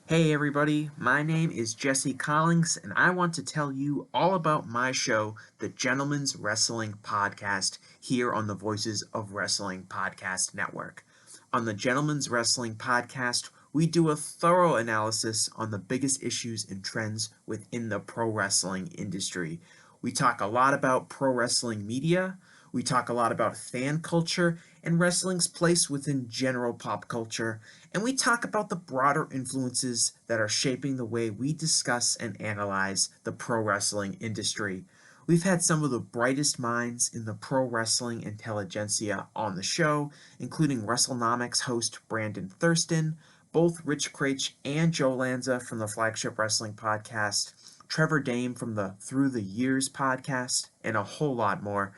Hey everybody, my name is Jesse Collins, and I want to tell you all about my show, the Gentleman's Wrestling Podcast, here on the Voices of Wrestling Podcast Network. On the Gentleman's Wrestling Podcast, we do a thorough analysis on the biggest issues and trends within the pro wrestling industry. We talk a lot about pro wrestling media, we talk a lot about fan culture and wrestling's place within general pop culture, and we talk about the broader influences that are shaping the way we discuss and analyze the pro wrestling industry. We've had some of the brightest minds in the pro wrestling intelligentsia on the show, including WrestleNomics host Brandon Thurston, both Rich Craich and Joe Lanza from the Flagship Wrestling Podcast, Trevor Dame from the Through the Years podcast, and a whole lot more.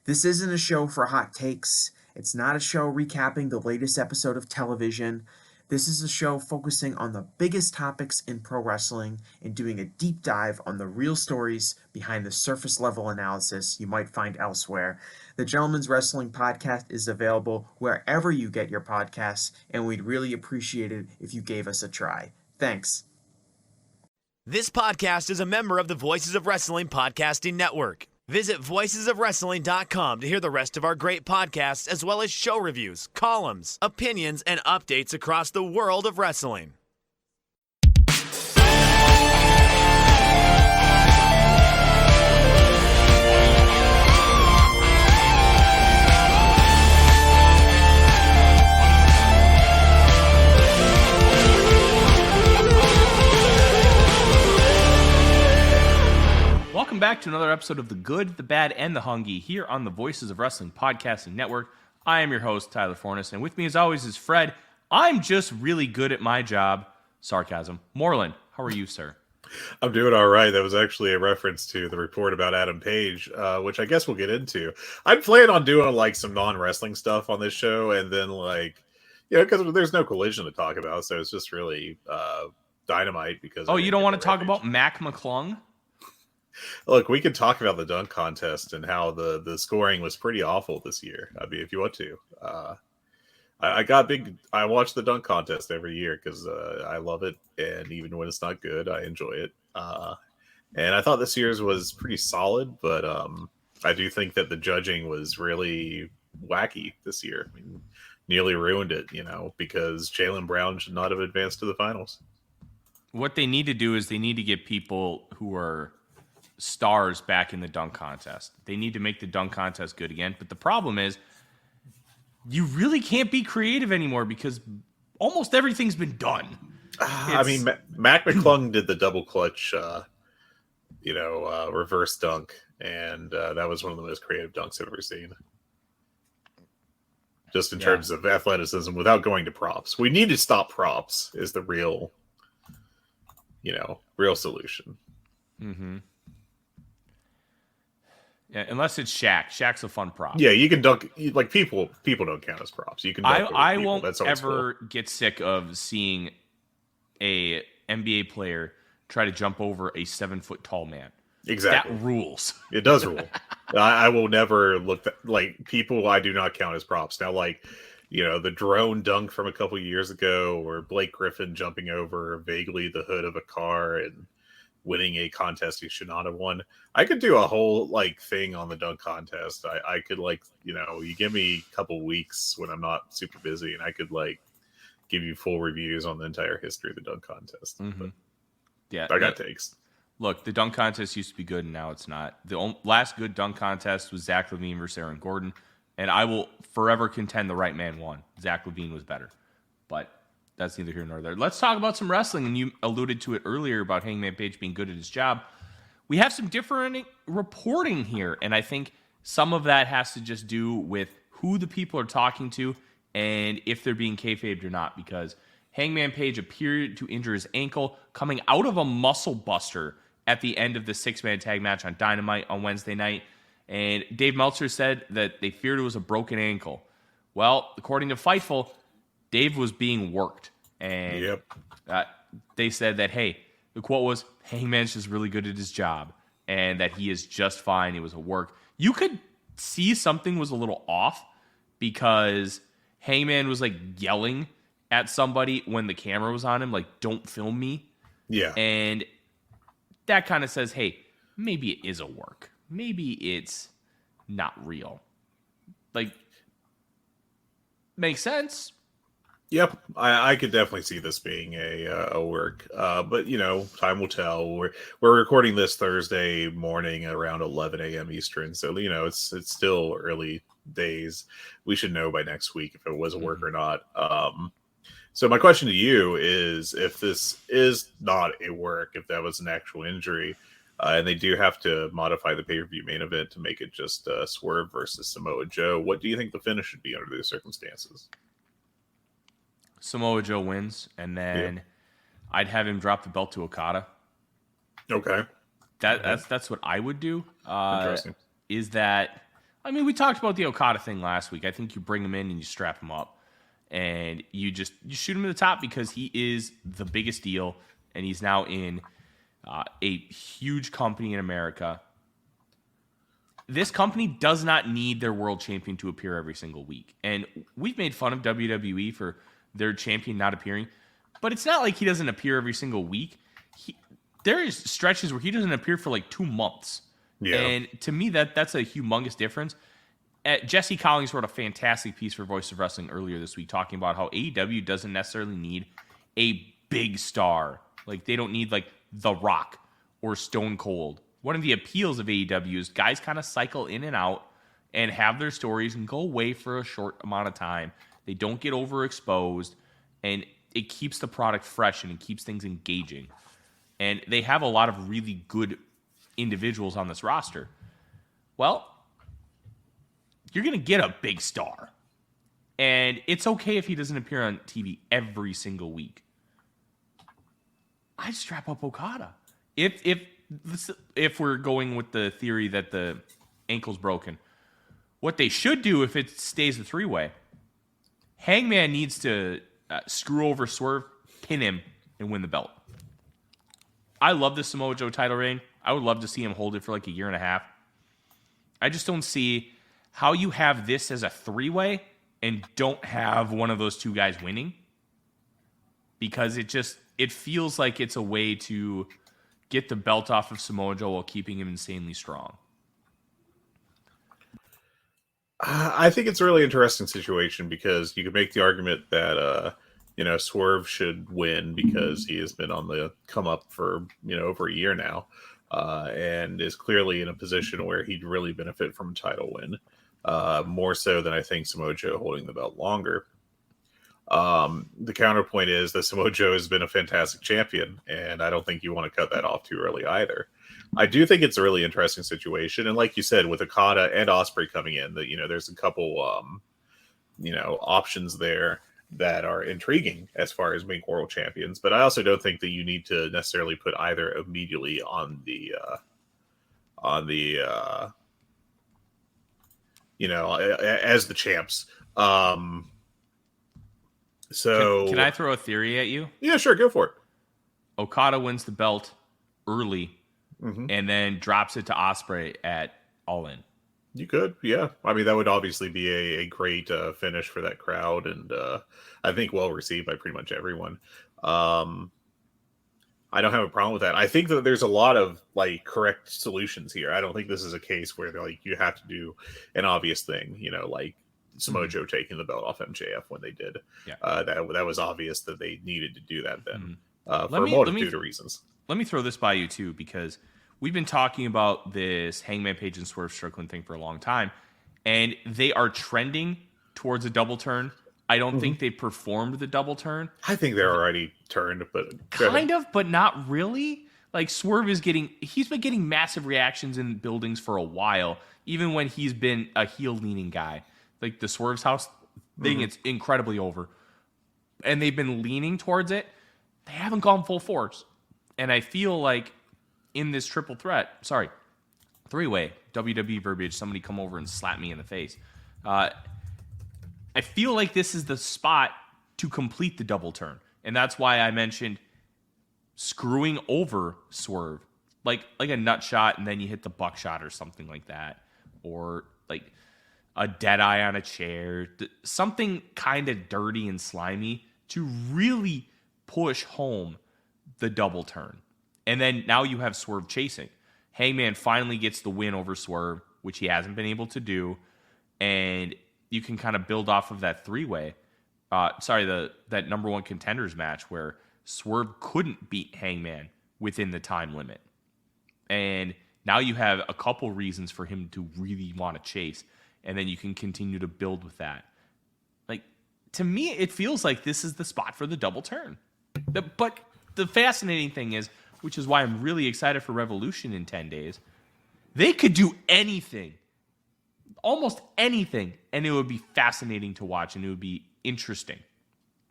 This isn't a show for hot takes. It's not a show recapping the latest episode of television. This is a show focusing on the biggest topics in pro wrestling and doing a deep dive on the real stories behind the surface level analysis you might find elsewhere. The Gentleman's Wrestling Podcast is available wherever you get your podcasts, and we'd really appreciate it if you gave us a try. Thanks. This podcast is a member of the Voices of Wrestling Podcasting Network. Visit voicesofwrestling.com to hear the rest of our great podcasts, as well as show reviews, columns, opinions, and updates across the world of wrestling. Welcome back to another episode of The Good, the Bad, and the Hungee here on the Voices of Wrestling Podcasting Network. I am your host, Tyler Fornes, and with me as always is Fred. I'm just really good at my job. Sarcasm. Moreland, how are you, sir? I'm doing all right. That was actually a reference to the report about Adam Page, which I guess we'll get into. I plan on doing like some non-wrestling stuff on this show, and then because there's no collision to talk about, so it's just really dynamite. Because you don't want to talk about Mac McClung? Look, we could talk about the dunk contest and how the scoring was pretty awful this year. I mean, if you want to, I watch the dunk contest every year because I love it, and even when it's not good, I enjoy it. And I thought this year's was pretty solid, but I do think that the judging was really wacky this year. I mean, nearly ruined it, because Jaylen Brown should not have advanced to the finals. What they need to do is they need to get people who are stars back in the dunk contest. They need to make the dunk contest good again. But the problem is you really can't be creative anymore because almost everything's been done. I mean, Mac McClung did the double clutch, reverse dunk. And that was one of the most creative dunks I've ever seen. Just in terms of athleticism without going to props. We need to stop props is the real solution. Mm-hmm. Yeah, unless it's Shaq. Shaq's a fun prop. Yeah, you can dunk. Like people don't count as props. You can. I won't ever get sick of seeing a NBA player try to jump over a 7-foot tall man. Exactly, that rules. It does rule. I will never look like people. I do not count as props now. Like the drone dunk from a couple years ago, or Blake Griffin jumping over vaguely the hood of a car and winning a contest he should not have won. I could do a whole thing on the dunk contest. I could you give me a couple weeks when I'm not super busy, and I could give you full reviews on the entire history of the dunk contest. Mm-hmm. Yeah, I got takes. Look, the dunk contest used to be good, and now it's not. The last good dunk contest was Zach LaVine versus Aaron Gordon, and I will forever contend the right man won. Zach LaVine was better, but that's neither here nor there. Let's talk about some wrestling, and you alluded to it earlier about Hangman Page being good at his job. We have some different reporting here, and I think some of that has to just do with who the people are talking to and if they're being kayfabed or not, because Hangman Page appeared to injure his ankle coming out of a muscle buster at the end of the 6-man tag match on Dynamite on Wednesday night, and Dave Meltzer said that they feared it was a broken ankle. Well, according to Fightful, Dave was being worked, and they said that, hey, the quote was, Hangman's just really good at his job, and that he is just fine. It was a work. You could see something was a little off because Hangman was yelling at somebody when the camera was on him, like, don't film me. Yeah. And that kind of says, hey, maybe it is a work. Maybe it's not real. Like, makes sense. Yep, I could definitely see this being a work, but time will tell. We're recording this Thursday morning around 11 a.m. Eastern, so it's still early days. We should know by next week if it was a work or not. So my question to you is, if this is not a work, if that was an actual injury, and they do have to modify the pay-per-view main event to make it just Swerve versus Samoa Joe, what do you think the finish should be under those circumstances? Samoa Joe wins, and then I'd have him drop the belt to Okada. Okay. That's what I would do. Interesting. Is that, I mean, we talked about the Okada thing last week. I think you bring him in and you strap him up, and you shoot him to the top because he is the biggest deal, and he's now in a huge company in America. This company does not need their world champion to appear every single week, and we've made fun of WWE for their champion not appearing, but it's not like he doesn't appear every single week. There is stretches where he doesn't appear for like 2 months. Yeah. And to me, that's a humongous difference. Jesse Collins wrote a fantastic piece for Voice of Wrestling earlier this week talking about how AEW doesn't necessarily need a big star. Like, they don't need like The Rock or Stone Cold. One of the appeals of AEW is guys kind of cycle in and out and have their stories and go away for a short amount of time. They don't get overexposed, and it keeps the product fresh and it keeps things engaging. And they have a lot of really good individuals on this roster. Well, you're going to get a big star. And it's okay if he doesn't appear on TV every single week. I'd strap up Okada. If we're going with the theory that the ankle's broken, what they should do if it stays a three-way, Hangman needs to screw over Swerve, pin him, and win the belt. I love the Samoa Joe title reign. I would love to see him hold it for like a year and a half. I just don't see how you have this as a three-way and don't have one of those two guys winning, because it feels like it's a way to get the belt off of Samoa Joe while keeping him insanely strong. I think it's a really interesting situation because you could make the argument that Swerve should win because he has been on the come up for over a year now, and is clearly in a position where he'd really benefit from a title win, more so than I think Samoa Joe holding the belt longer. The counterpoint is that Samoa Joe has been a fantastic champion, and I don't think you want to cut that off too early either. I do think it's a really interesting situation, and like you said, with Okada and Ospreay coming in, that there's a couple options there that are intriguing as far as being world champions. But I also don't think that you need to necessarily put either immediately on the as the champs. So can I throw a theory at you? Yeah, sure, go for it. Okada wins the belt early, and then drops it to Ospreay at All In. You could, yeah. I mean, that would obviously be a great finish for that crowd, and I think well received by pretty much everyone. I don't have a problem with that. I think that there's a lot of correct solutions here. I don't think this is a case where you have to do an obvious thing, like Samoa Joe taking the belt off MJF when they did. Yeah. That was obvious that they needed to do that then for a multitude of reasons. Let me throw this by you too, because we've been talking about this Hangman Page and Swerve Strickland thing for a long time, and they are trending towards a double turn. I don't think they performed the double turn. I think they're already turned, but kind of, but not really. Like, Swerve he's been getting massive reactions in buildings for a while, even when he's been a heel-leaning guy. Like the Swerve's house thing, it's incredibly over. And they've been leaning towards it. They haven't gone full force. And I feel like in this three-way, WWE verbiage, somebody come over and slap me in the face. I feel like this is the spot to complete the double turn. And that's why I mentioned screwing over Swerve. Like a nut shot, and then you hit the buckshot or something like that. Or a dead eye on a chair. Something kind of dirty and slimy, to really push home the double turn. And then now you have Swerve chasing. Hangman finally gets the win over Swerve, which he hasn't been able to do. And you can kind of build off of that three-way. That number one contenders match where Swerve couldn't beat Hangman within the time limit. And now you have a couple reasons for him to really want to chase. And then you can continue to build with that. Like, to me, it feels like this is the spot for the double turn. But the fascinating thing is, which is why I'm really excited for Revolution in 10 days, they could do anything, almost anything, and it would be fascinating to watch, and it would be interesting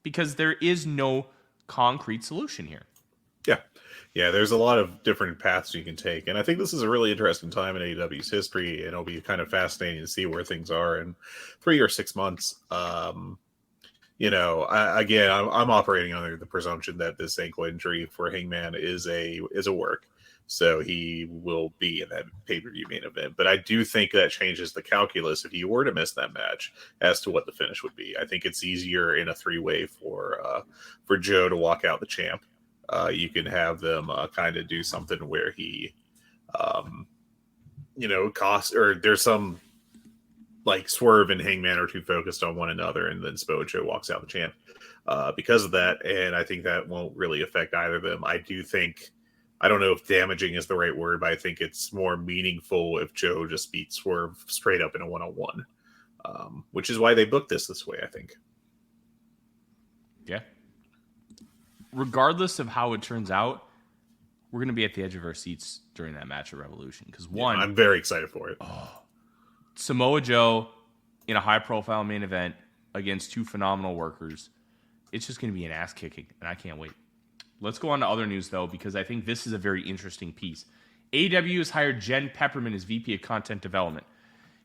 because there is no concrete solution here. Yeah, there's a lot of different paths you can take, and I think this is a really interesting time in AEW's history, and it'll be kind of fascinating to see where things are in 3 or 6 months. I'm operating under the presumption that this ankle injury for Hangman is a work, so he will be in that pay-per-view main event. But I do think that changes the calculus if you were to miss that match as to what the finish would be. I think it's easier in a three-way for Joe to walk out the champ. You can have them kind of do something where he, there's some like Swerve and Hangman are too focused on one another, and then Joe walks out the champ because of that. And I think that won't really affect either of them. I don't know if damaging is the right word, but I think it's more meaningful if Joe just beats Swerve straight up in a one-on-one, which is why they booked this way, I think. Yeah. Regardless of how it turns out, we're going to be at the edge of our seats during that match at Revolution. Because I'm very excited for it. Samoa Joe in a high-profile main event against two phenomenal workers. It's just going to be an ass-kicking, and I can't wait. Let's go on to other news, though, because I think this is a very interesting piece. AEW has hired Jen Pepperman as VP of Content Development.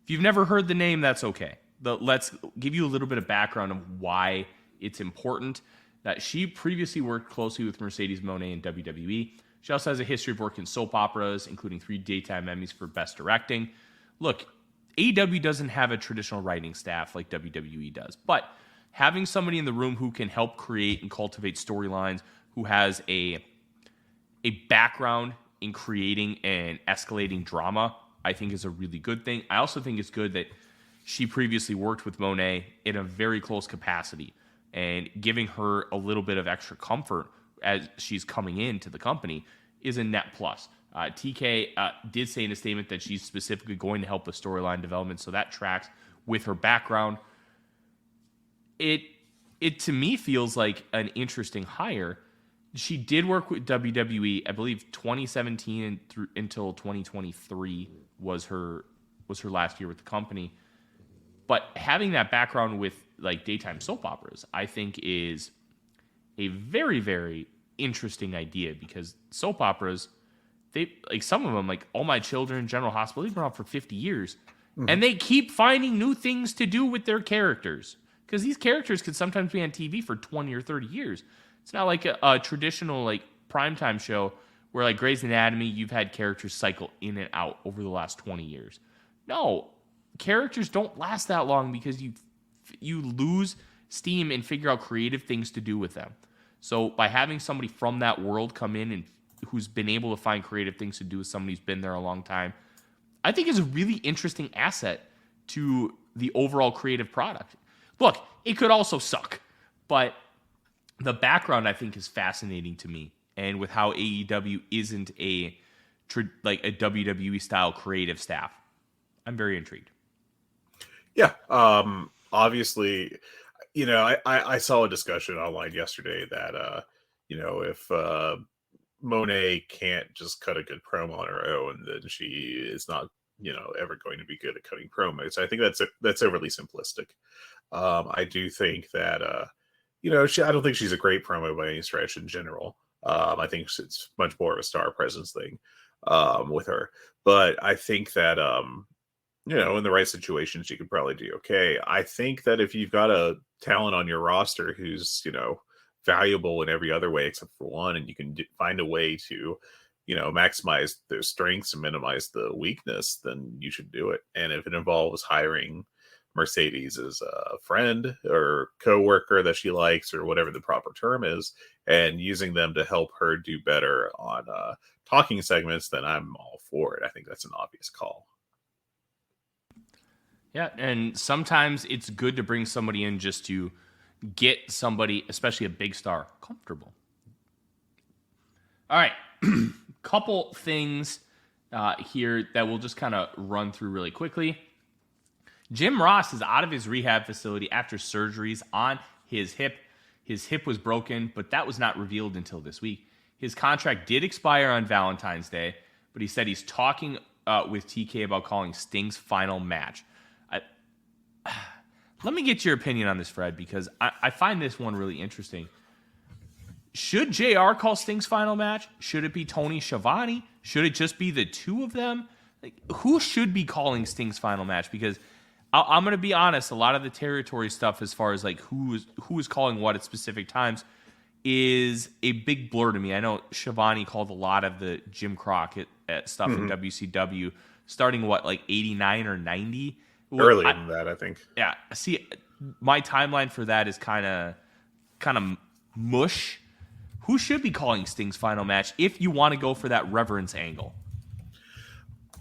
If you've never heard the name, that's okay. Let's give you a little bit of background of why it's important. That she previously worked closely with Mercedes Moné in WWE. She also has a history of working in soap operas, including 3 daytime Emmys for Best Directing. Look, AEW doesn't have a traditional writing staff like WWE does, but having somebody in the room who can help create and cultivate storylines, who has a background in creating and escalating drama, I think is a really good thing. I also think it's good that she previously worked with Moné in a very close capacity, and giving her a little bit of extra comfort as she's coming into the company is a net plus. TK did say in a statement that she's specifically going to help with storyline development, so that tracks with her background. It to me feels like an interesting hire. She did work with WWE, I believe 2017 until 2023 was her last year with the company. But having that background with like daytime soap operas, I think is a very, very interesting idea, because soap operas, they like some of them, like All My Children, General Hospital, they've been on for 50 years. Mm-hmm. And they keep finding new things to do with their characters, because these characters could sometimes be on TV for 20 or 30 years. It's not like a traditional like primetime show where like Grey's Anatomy, you've had characters cycle in and out over the last 20 years. No, characters don't last that long because you lose steam and figure out creative things to do with them. So by having somebody from that world come in and who's been able to find creative things to do with somebody who's been there a long time, I think is a really interesting asset to the overall creative product. Look, it could also suck, but the background I think is fascinating to me. And with how AEW isn't a WWE style creative staff, I'm very intrigued. Yeah. Obviously, I saw a discussion online yesterday that, if Moné can't just cut a good promo on her own, then she is not, ever going to be good at cutting promos. I think that's overly simplistic. I do think that, I don't think she's a great promo by any stretch in general. I think it's much more of a star presence thing with her. But I think that, in the right situation, she could probably do okay. I think that if you've got a talent on your roster who's, valuable in every other way except for one, and you can find a way to, maximize their strengths and minimize the weakness, then you should do it. And if it involves hiring Mercedes is a friend or coworker that she likes, or whatever the proper term is, and using them to help her do better on talking segments, then I'm all for it. I think that's an obvious call. Yeah, and sometimes it's good to bring somebody in just to get somebody, especially a big star, comfortable. All right, couple things here that we'll just kind of run through really quickly. Jim Ross is out of his rehab facility after surgeries on his hip. His hip was broken, but that was not revealed until this week. His contract did expire on Valentine's Day, but he said he's talking with TK about calling Sting's final match. Let me get your opinion on this, Fred, because I find this one really interesting. Should JR call Sting's final match? Should it be Tony Schiavone? Should it just be the two of them? Like, who should be calling Sting's final match? Because I'm going to be honest, a lot of the territory stuff as far as like who is calling what at specific times is a big blur to me. I know Schiavone called a lot of the Jim Crockett stuff in WCW starting like 89 or 90. Earlier than that, I think. Yeah. See, my timeline for that is kind of mush. Who should be calling Sting's final match if you want to go for that reverence angle?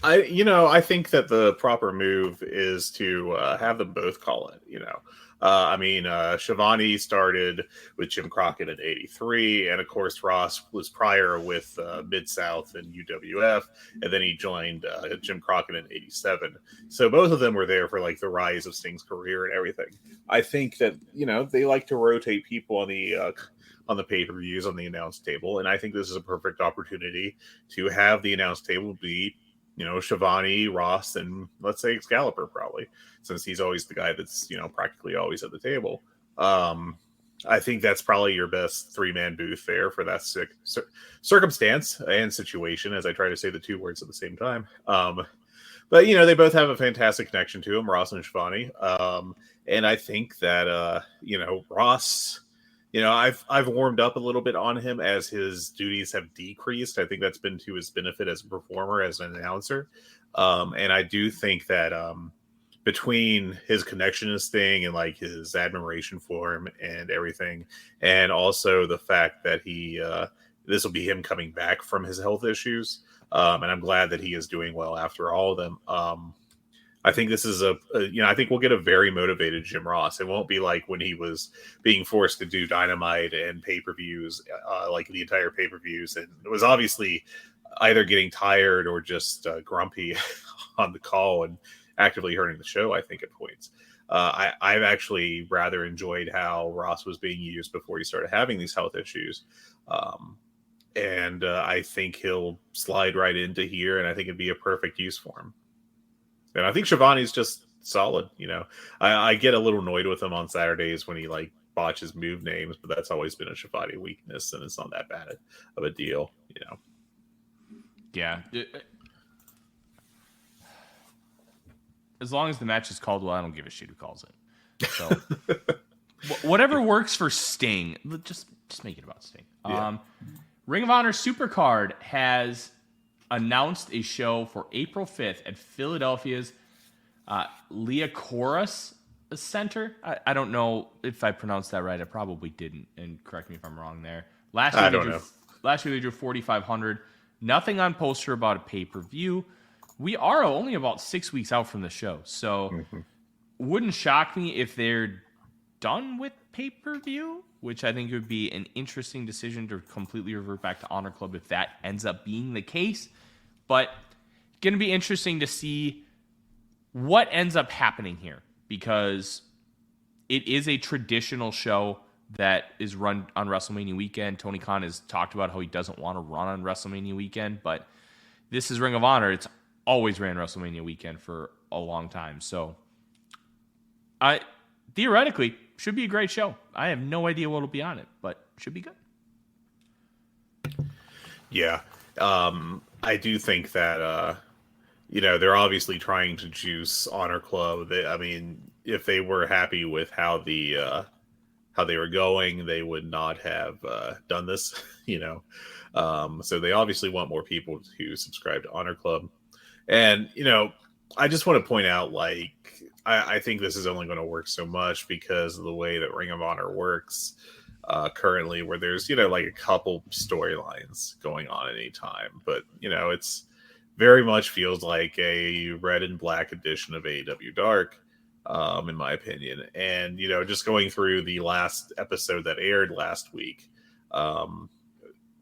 I think that the proper move is to have them both call it. Schiavone started with Jim Crockett in '83, and of course Ross was prior with Mid-South and UWF, and then he joined Jim Crockett in '87. So both of them were there for like the rise of Sting's career and everything. I think that they like to rotate people on the pay-per-views on the announce table, and I think this is a perfect opportunity to have the announce table be Schiavone, Ross, and let's say Excalibur, probably, since he's always the guy that's, practically always at the table. I think that's probably your best three-man booth there for that circumstance and situation, as I try to say the two words at the same time. But, they both have a fantastic connection to him, Ross and Schiavone. And I think that, Ross... I've warmed up a little bit on him as his duties have decreased. I think that's been to his benefit as a performer, as an announcer. And I do think that between his connection to Sting and like his admiration for him and everything, and also the fact that this will be him coming back from his health issues. And I'm glad that he is doing well after all of them. I think this is I think we'll get a very motivated Jim Ross. It won't be like when he was being forced to do Dynamite and pay-per-views, like the entire pay-per-views. And it was obviously either getting tired or just grumpy on the call and actively hurting the show, I think, at points. I've actually rather enjoyed how Ross was being used before he started having these health issues. And I think he'll slide right into here, and I think it'd be a perfect use for him. And I think Schiavone's just solid. I get a little annoyed with him on Saturdays when he like botches move names, but that's always been a Schiavone weakness, and it's not that bad of a deal. Yeah. As long as the match is called well, I don't give a shit who calls it. So whatever works for Sting, just make it about Sting. Yeah. Ring of Honor Supercard has announced a show for April 5th at Philadelphia's Liacouras Center. I don't know if I pronounced that right. I probably didn't, and correct me if I'm wrong there. Last year they drew 4,500. Nothing on poster about a pay-per-view. We are only about 6 weeks out from the show, so wouldn't shock me if they're done with pay-per-view, which I think would be an interesting decision to completely revert back to Honor Club if that ends up being the case. But going to be interesting to see what ends up happening here, because it is a traditional show that is run on WrestleMania weekend. Tony Khan has talked about how he doesn't want to run on WrestleMania weekend, but this is Ring of Honor. It's always ran WrestleMania weekend for a long time. So theoretically, should be a great show. I have no idea what will be on it, but should be good. Yeah. I do think that, they're obviously trying to juice Honor Club. If they were happy with how they were going, they would not have done this, So they obviously want more people to subscribe to Honor Club. And, I just want to point out, I think this is only going to work so much because of the way that Ring of Honor works currently, where there's, like a couple storylines going on at any time. But, it's very much feels like a red and black edition of AEW Dark, in my opinion. And, just going through the last episode that aired last week, and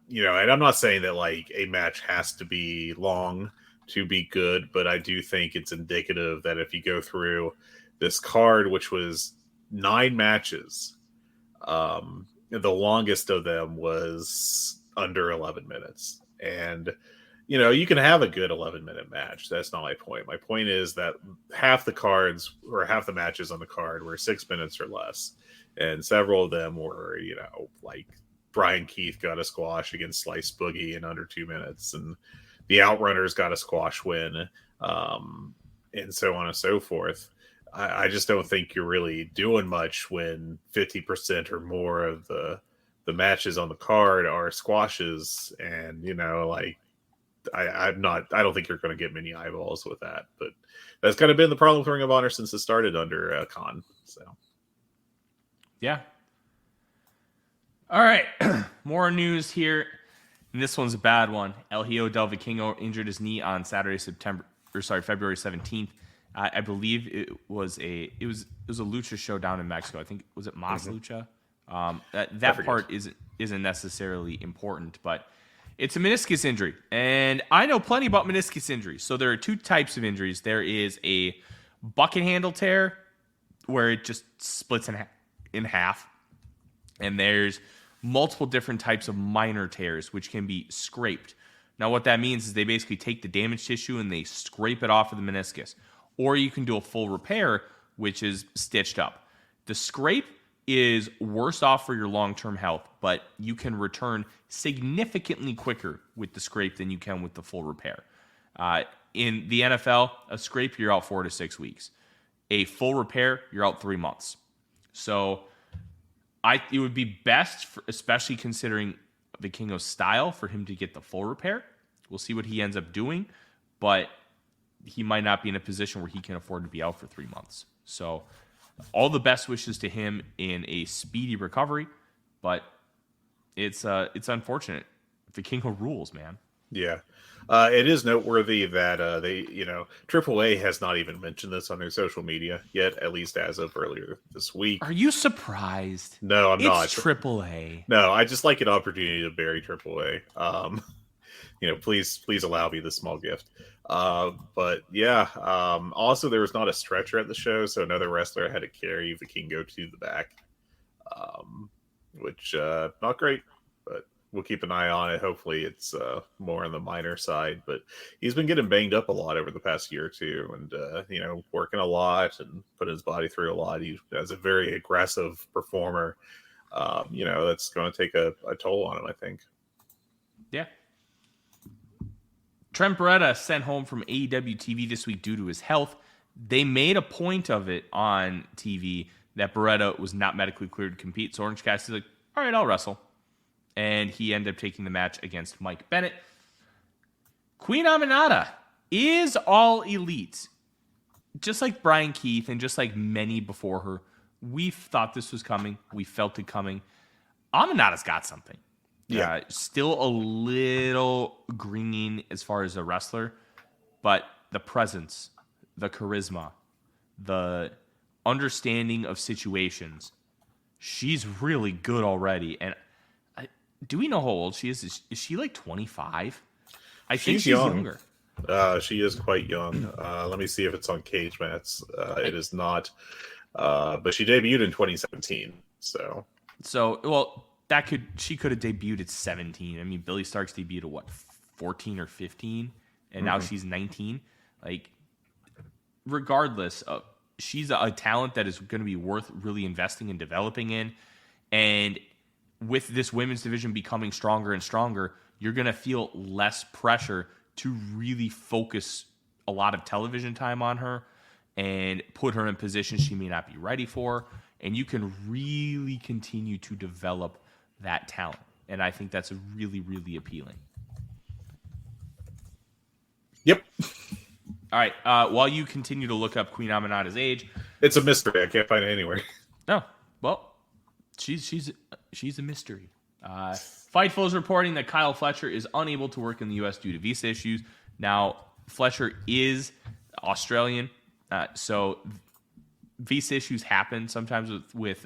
I'm not saying that like a match has to be long to be good, but I do think it's indicative that if you go through this card, which was 9 matches, the longest of them was under 11 minutes. And, you can have a good 11-minute match. That's not my point. My point is that half the matches on the card were 6 minutes or less. And several of them were, like Brian Keith got a squash against Slice Boogie in under 2 minutes. And the Outrunners got a squash win, and so on and so forth. I just don't think you're really doing much when 50% or more of the matches on the card are squashes. And, I don't think you're going to get many eyeballs with that. But that's kind of been the problem with Ring of Honor since it started under Khan. So, yeah. All right. More news here. And this one's a bad one. El Hijo del Vikingo injured his knee on February 17th. I believe it was a lucha show down in Mexico. I think, was it Mas Lucha? That part isn't necessarily important, but it's a meniscus injury. And I know plenty about meniscus injuries. So there are 2 types of injuries. There is a bucket handle tear where it just splits in half. And there's multiple different types of minor tears, which can be scraped. Now, what that means is they basically take the damaged tissue and they scrape it off of the meniscus. Or you can do a full repair, which is stitched up. The scrape is worse off for your long-term health, but you can return significantly quicker with the scrape than you can with the full repair. In the NFL, a scrape, you're out 4 to 6 weeks. A full repair, you're out 3 months. So it would be best, especially considering Vikingo's style, for him to get the full repair. We'll see what he ends up doing, but he might not be in a position where he can afford to be out for 3 months. So all the best wishes to him in a speedy recovery, but it's unfortunate. Vikingo rules, man. Yeah. It is noteworthy that AAA has not even mentioned this on their social media yet, at least as of earlier this week. Are you surprised? No, I'm not. It's AAA. No, I just like an opportunity to bury AAA. Please allow me this small gift. But yeah, also there was not a stretcher at the show, so another wrestler had to carry Vikingo to the back, which not great, but we'll keep an eye on it. Hopefully it's more on the minor side, but he's been getting banged up a lot over the past year or two, and working a lot and putting his body through a lot. He as a very aggressive performer, that's going to take a toll on him, I think. Yeah. Trent Beretta sent home from AEW TV this week due to his health. They made a point of it on TV that Beretta was not medically cleared to compete. So Orange Cassidy's like, all right, I'll wrestle. And he ended up taking the match against Mike Bennett. Queen Aminata is all elite. Just like Brian Keith and just like many before her, we thought this was coming. We felt it coming. Aminata's got something. Yeah, still a little green as far as a wrestler, but the presence, the charisma, the understanding of situations, she's really good already. And do we know how old she is? Is she like 25? I think she's younger. She is quite young. Let me see if it's on Cage Match. It is not. But she debuted in 2017. So well, she could have debuted at 17. I mean, Billy Starks debuted at what, 14 or 15, and now she's 19. Like, regardless, she's a talent that is going to be worth really investing and developing in. And with this women's division becoming stronger and stronger, you're going to feel less pressure to really focus a lot of television time on her and put her in positions she may not be ready for. And you can really continue to develop that talent. And I think that's really, really appealing. Yep. All right. While you continue to look up Queen Aminata's age, It's a mystery. I can't find it anywhere. no, well, she's a mystery. Fightful is reporting that Kyle Fletcher is unable to work in the U.S. due to visa issues. Now, Fletcher is Australian, so visa issues happen sometimes with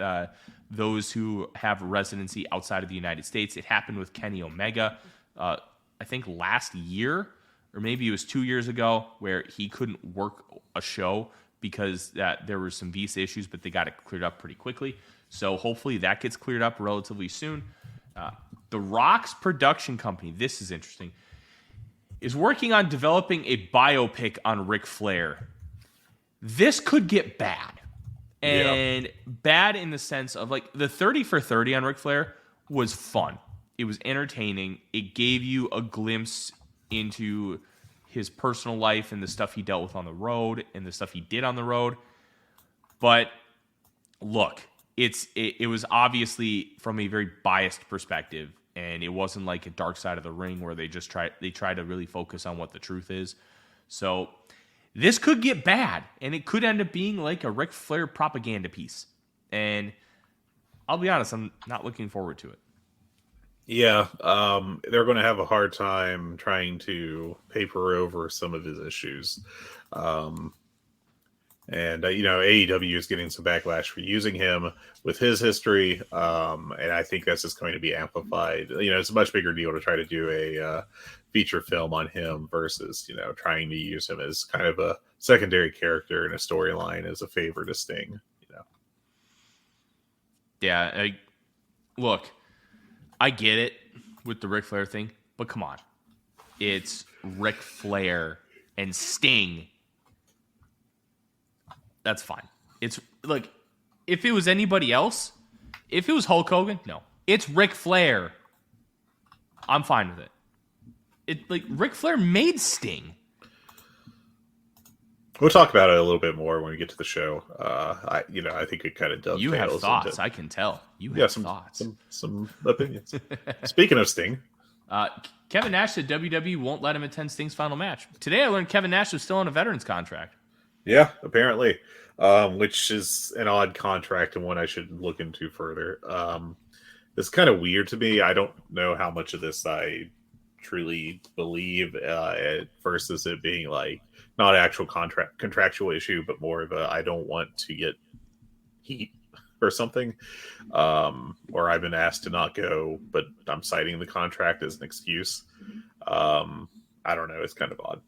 those who have residency outside of the United States. It happened with Kenny Omega, I think last year, or maybe it was 2 years ago, where he couldn't work a show because there were some visa issues, but they got it cleared up pretty quickly. So hopefully that gets cleared up relatively soon. The Rock's production company, this is interesting, is working on developing a biopic on Ric Flair. This could get bad. And bad in the sense of, like, the 30 for 30 on Ric Flair was fun. It was entertaining. It gave you a glimpse into his personal life and the stuff he dealt with on the road and the stuff he did on the road. But look, it was obviously from a very biased perspective, and it wasn't like a Dark Side of the Ring where they try to really focus on what the truth is. So this could get bad, and it could end up being like a Ric Flair propaganda piece. And I'll be honest, I'm not looking forward to it. Yeah, they're going to have a hard time trying to paper over some of his issues. AEW is getting some backlash for using him with his history, and I think that's just going to be amplified. It's a much bigger deal to try to do a feature film on him versus, trying to use him as kind of a secondary character in a storyline as a favor to Sting. Yeah, look, I get it with the Ric Flair thing, but come on. It's Ric Flair and Sting. That's fine. It's like, if it was anybody else, if it was Hulk Hogan, no. It's Ric Flair. I'm fine with it. Ric Flair made Sting. We'll talk about it a little bit more when we get to the show. I think it kind of dovetails. You have thoughts, I can tell. You have thoughts. Some opinions. Speaking of Sting, Kevin Nash said WWE won't let him attend Sting's final match. Today I learned Kevin Nash was still on a veterans contract. Yeah, apparently, which is an odd contract and one I should look into further. It's kind of weird to me. I don't know how much of this I truly believe versus it being like not actual contractual issue, but more of a I don't want to get heat or something, or I've been asked to not go, but I'm citing the contract as an excuse. I don't know. It's kind of odd.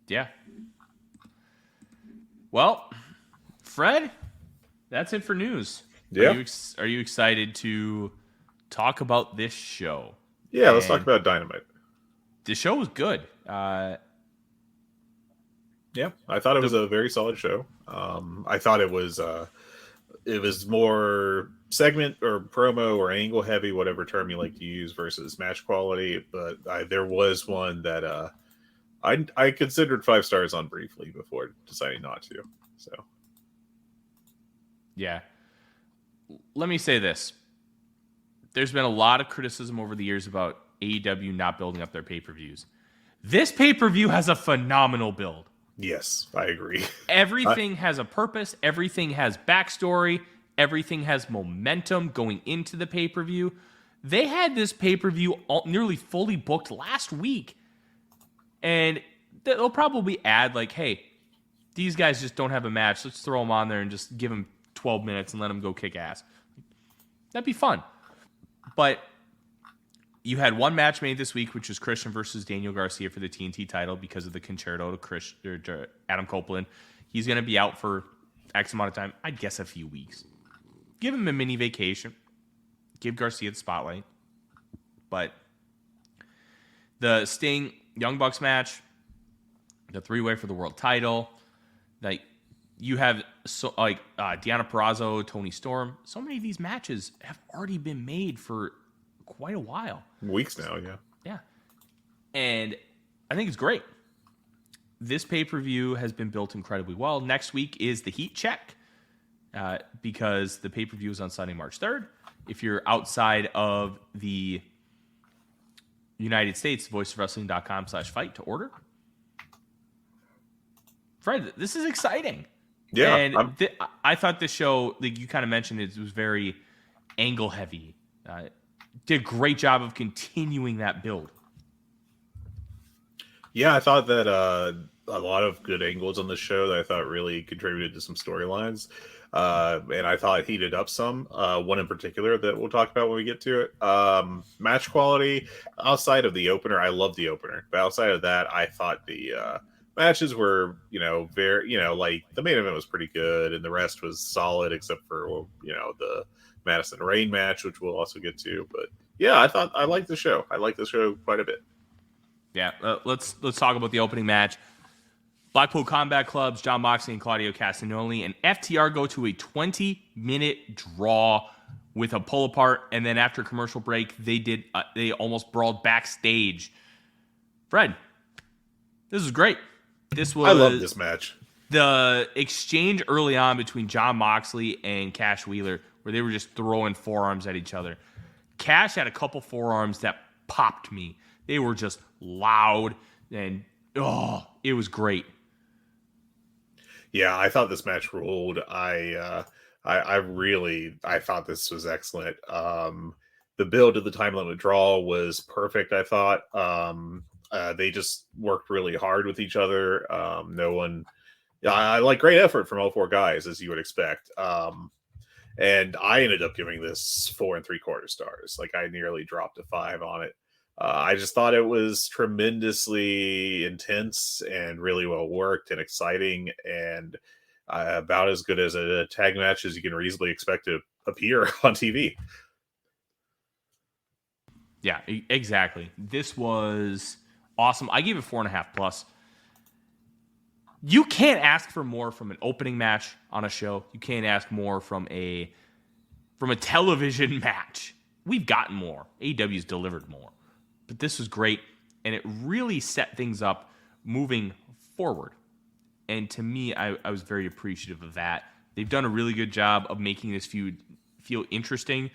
Yeah. Well, Fred, that's it for news. Yeah. Are you excited to talk about this show? Yeah, let's talk about Dynamite. The show was good. Yeah, I thought it was a very solid show. I thought it was more segment or promo or angle heavy, whatever term you like to use, versus match quality. But there was one that I considered 5 stars on briefly before deciding not to. So, yeah. Let me say this. There's been a lot of criticism over the years about AEW not building up their pay-per-views. This pay-per-view has a phenomenal build. Yes, I agree. Everything has a purpose. Everything has backstory. Everything has momentum going into the pay-per-view. They had this pay-per-view nearly fully booked last week. And they'll probably add, like, hey, these guys just don't have a match. Let's throw them on there and just give them 12 minutes and let them go kick ass. That'd be fun. But you had one match made this week, which was Christian versus Daniel Garcia for the TNT title because of the concerto to Adam Copeland. He's going to be out for X amount of time. I'd guess a few weeks. Give him a mini vacation. Give Garcia the spotlight. But the Sting Young Bucks match, the 3-way for the world title, like you have Deonna Purrazzo, Toni Storm. So many of these matches have already been made for quite a while. Weeks now, yeah. Yeah. And I think it's great. This pay-per-view has been built incredibly well. Next week is the heat check because the pay-per-view is on Sunday, March 3rd. If you're outside of the United States, voiceofwrestling.com/fight to order. Fred, this is exciting. Yeah, And I thought this show, like you kind of mentioned, it was very angle heavy. Did a great job of continuing that build. Yeah, I thought that a lot of good angles on the show that I thought really contributed to some storylines. And I thought heated up some. One in particular that we'll talk about when we get to it. Match quality, outside of the opener, I love the opener. But outside of that, I thought the matches were, very, like the main event was pretty good, and the rest was solid except for, the Madison Rain match, which we'll also get to. But yeah, I liked the show. I liked the show quite a bit. Yeah, let's talk about the opening match. Blackpool Combat Club's Jon Moxley and Claudio Castagnoli and FTR go to a 20-minute draw with a pull apart, and then after commercial break, they almost brawled backstage. Fred, this was great. I love this match. The exchange early on between Jon Moxley and Cash Wheeler, where they were just throwing forearms at each other. Cash had a couple forearms that popped me. They were just loud, and it was great. Yeah, I thought this match ruled. I thought this was excellent. The build to the time limit draw was perfect, I thought. They just worked really hard with each other. I like great effort from all four guys, as you would expect. And I ended up giving this 4 3/4 stars. Like, I nearly dropped a 5 on it. I just thought it was tremendously intense and really well worked and exciting, and about as good as a tag match as you can reasonably expect to appear on TV. Yeah, exactly. This was awesome. I gave it 4.5 plus. You can't ask for more from an opening match on a show. You can't ask more from a television match. We've gotten more. AEW's delivered more. But this was great, and it really set things up moving forward. And to me, I was very appreciative of that. They've done a really good job of making this feud feel interesting.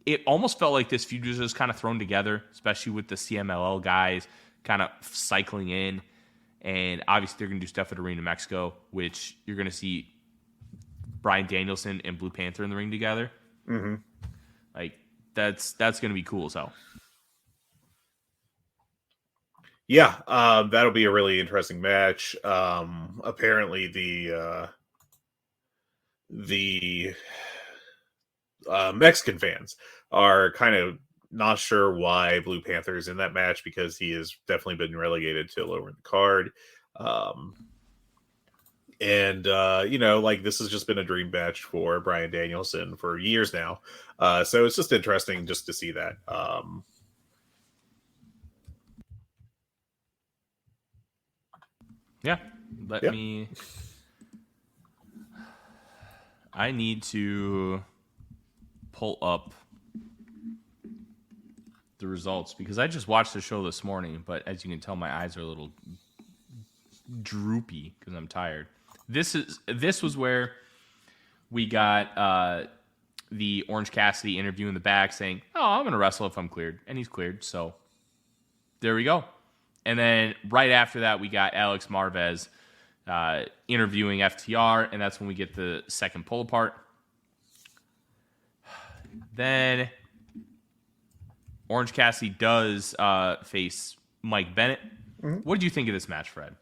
It almost felt like this feud was just kind of thrown together, especially with the CMLL guys kind of cycling in. And obviously, they're going to do stuff at Arena Mexico, which you're going to see Bryan Danielson and Blue Panther in the ring together. Mm-hmm. Like, that's going to be cool as hell. Yeah, that'll be a really interesting match. Apparently, the Mexican fans are kind of not sure why Blue Panther is in that match, because he has definitely been relegated to lower in the card. This has just been a dream match for Bryan Danielson for years now. So it's just interesting just to see that. Yeah, I need to pull up the results because I just watched the show this morning, but as you can tell, my eyes are a little droopy because I'm tired. This was where we got the Orange Cassidy interview in the back saying, "Oh, I'm going to wrestle if I'm cleared," and he's cleared. So there we go. And then right after that, we got Alex Marvez interviewing FTR, and that's when we get the second pull apart. Then Orange Cassidy does face Mike Bennett. Mm-hmm. What did you think of this match, Fred?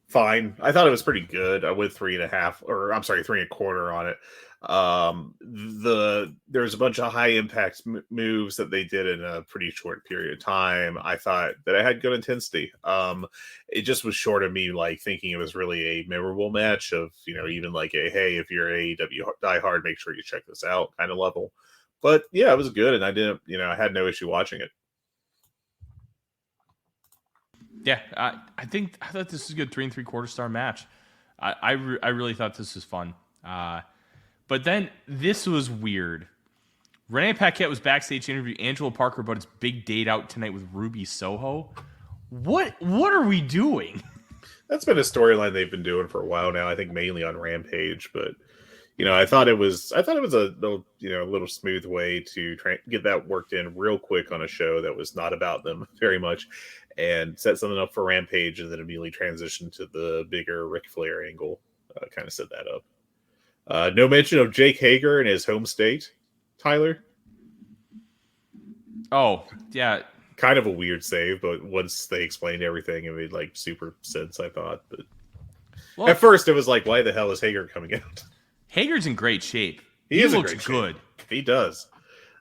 Fine. I thought it was pretty good. I went 3.5, or I'm sorry, 3 1/4 on it. There's a bunch of high impact moves that they did in a pretty short period of time. I thought that it had good intensity. It just was short of me like thinking it was really a memorable match of, even like a, hey, if you're AEW diehard, make sure you check this out kind of level. But yeah, it was good, and I didn't, I had no issue watching it. Yeah, I thought this was a good 3 3/4 star match. I really thought this was fun. But then this was weird. Renee Paquette was backstage interviewing Angelo Parker about his big date out tonight with Ruby Soho. What are we doing? That's been a storyline they've been doing for a while now. I think mainly on Rampage, but I thought it was a little, little smooth way to get that worked in real quick on a show that was not about them very much, and set something up for Rampage, and then immediately transition to the bigger Ric Flair angle. Kind of set that up. No mention of Jake Hager in his home state, Tyler. Oh, yeah. Kind of a weird save, but once they explained everything, it made like super sense, I thought. But at first, it was like, why the hell is Hager coming out? Hager's in great shape. He looks good. He does.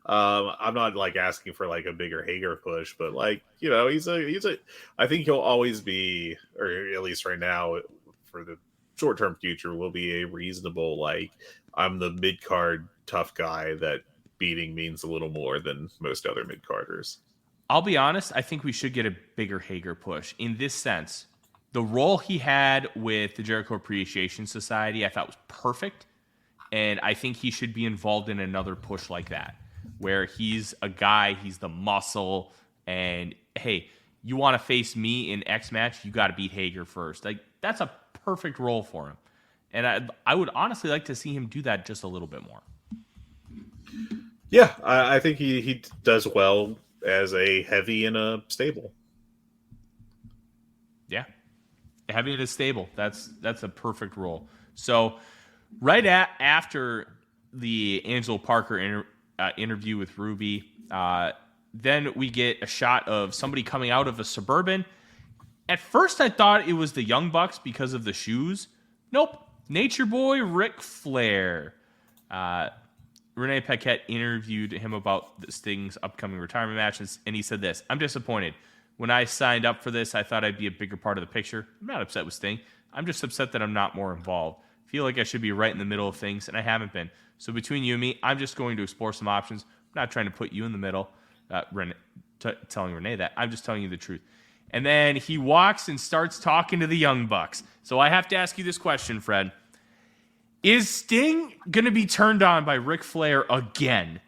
I'm not like asking for like a bigger Hager push, but like, he's a. I think he'll always be, or at least right now, for the short-term future, will be a reasonable, like, I'm the mid-card tough guy that beating means a little more than most other mid-carders. I'll be honest, I think we should get a bigger Hager push in this sense. The role he had with the Jericho Appreciation Society, I thought was perfect. And I think he should be involved in another push like that, where he's a guy, he's the muscle, and hey, you want to face me in X match, you got to beat Hager first. Like, that's a perfect role for him. And I would honestly like to see him do that just a little bit more. Yeah, I think he does well as a heavy in a stable. Yeah, heavy in a stable. That's a perfect role. So right after the Angelo Parker interview with Ruby, then we get a shot of somebody coming out of a Suburban. At first, I thought it was the Young Bucks because of the shoes. Nope. Nature Boy Ric Flair. Renee Paquette interviewed him about Sting's upcoming retirement match, and he said this: I'm disappointed. When I signed up for this, I thought I'd be a bigger part of the picture. I'm not upset with Sting. I'm just upset that I'm not more involved. I feel like I should be right in the middle of things, and I haven't been. So between you and me, I'm just going to explore some options. I'm not trying to put you in the middle, telling Renee that. I'm just telling you the truth. And then he walks and starts talking to the Young Bucks. So I have to ask you this question, Fred. Is Sting going to be turned on by Ric Flair again?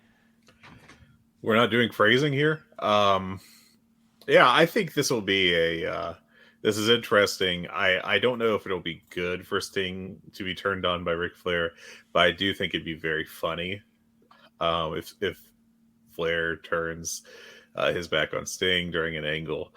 We're not doing phrasing here. Yeah, I think this will be this is interesting. I don't know if it'll be good for Sting to be turned on by Ric Flair, but I do think it'd be very funny if Flair turns his back on Sting during an angle.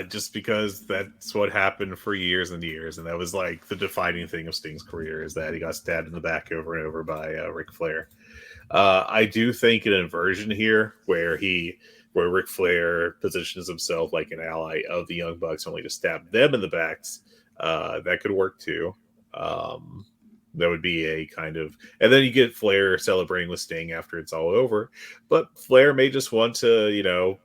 Just because that's what happened for years and years, and that was like the defining thing of Sting's career, is that he got stabbed in the back over and over by Ric Flair. I do think an inversion here where Ric Flair positions himself like an ally of the Young Bucks, only to stab them in the backs, that could work too. That would be a kind of, and then you get Flair celebrating with Sting after it's all over, but Flair may just want to,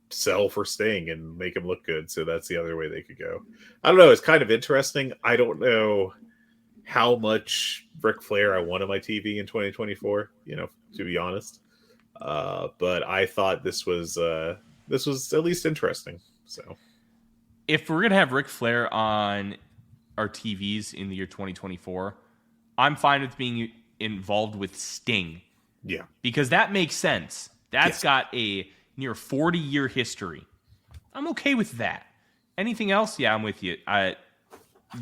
sell for Sting and make him look good. So that's the other way they could go. I don't know. It's kind of interesting. I don't know how much Ric Flair I want on my TV in 2024, to be honest. But I thought this was at least interesting. So if we're going to have Ric Flair on our TVs in the year 2024, I'm fine with being involved with Sting. Yeah. Because that makes sense. That's got a near 40-year history. I'm okay with that. Anything else? Yeah, I'm with you. I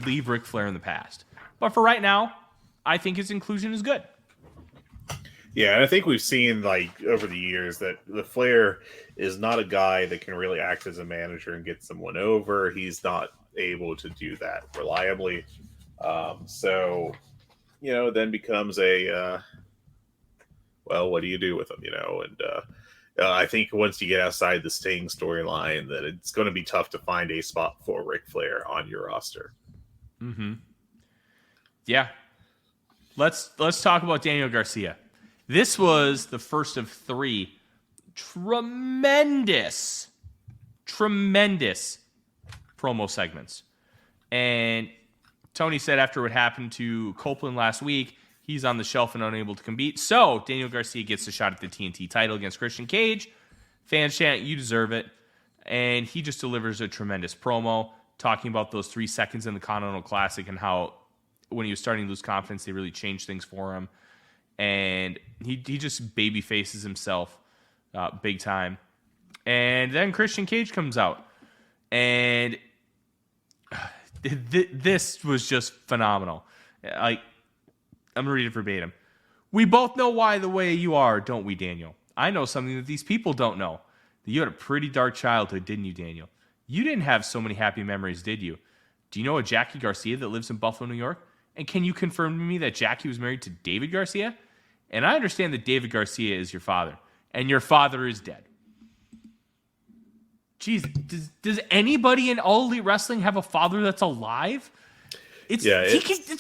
leave Ric Flair in the past. But for right now, I think his inclusion is good. Yeah, and I think we've seen, like, over the years that the Flair is not a guy that can really act as a manager and get someone over. He's not able to do that reliably. So, then becomes a, well, what do you do with him, And I think once you get outside the Sting storyline, that it's going to be tough to find a spot for Ric Flair on your roster. Mm-hmm. Yeah. Let's talk about Daniel Garcia. This was the first of 3 tremendous promo segments. And Tony said after what happened to Copeland last week, he's on the shelf and unable to compete. So Daniel Garcia gets a shot at the TNT title against Christian Cage. Fans chant, you deserve it. And he just delivers a tremendous promo talking about those 3 seconds in the Continental Classic and how when he was starting to lose confidence, they really changed things for him. And he just baby faces himself big time. And then Christian Cage comes out. And This was just phenomenal. I'm going to read it verbatim. We both know why the way you are, don't we, Daniel? I know something that these people don't know. That you had a pretty dark childhood, didn't you, Daniel? You didn't have so many happy memories, did you? Do you know a Jackie Garcia that lives in Buffalo, New York? And can you confirm to me that Jackie was married to David Garcia? And I understand that David Garcia is your father, and your father is dead. Jeez, does anybody in All Elite Wrestling have a father that's alive? It's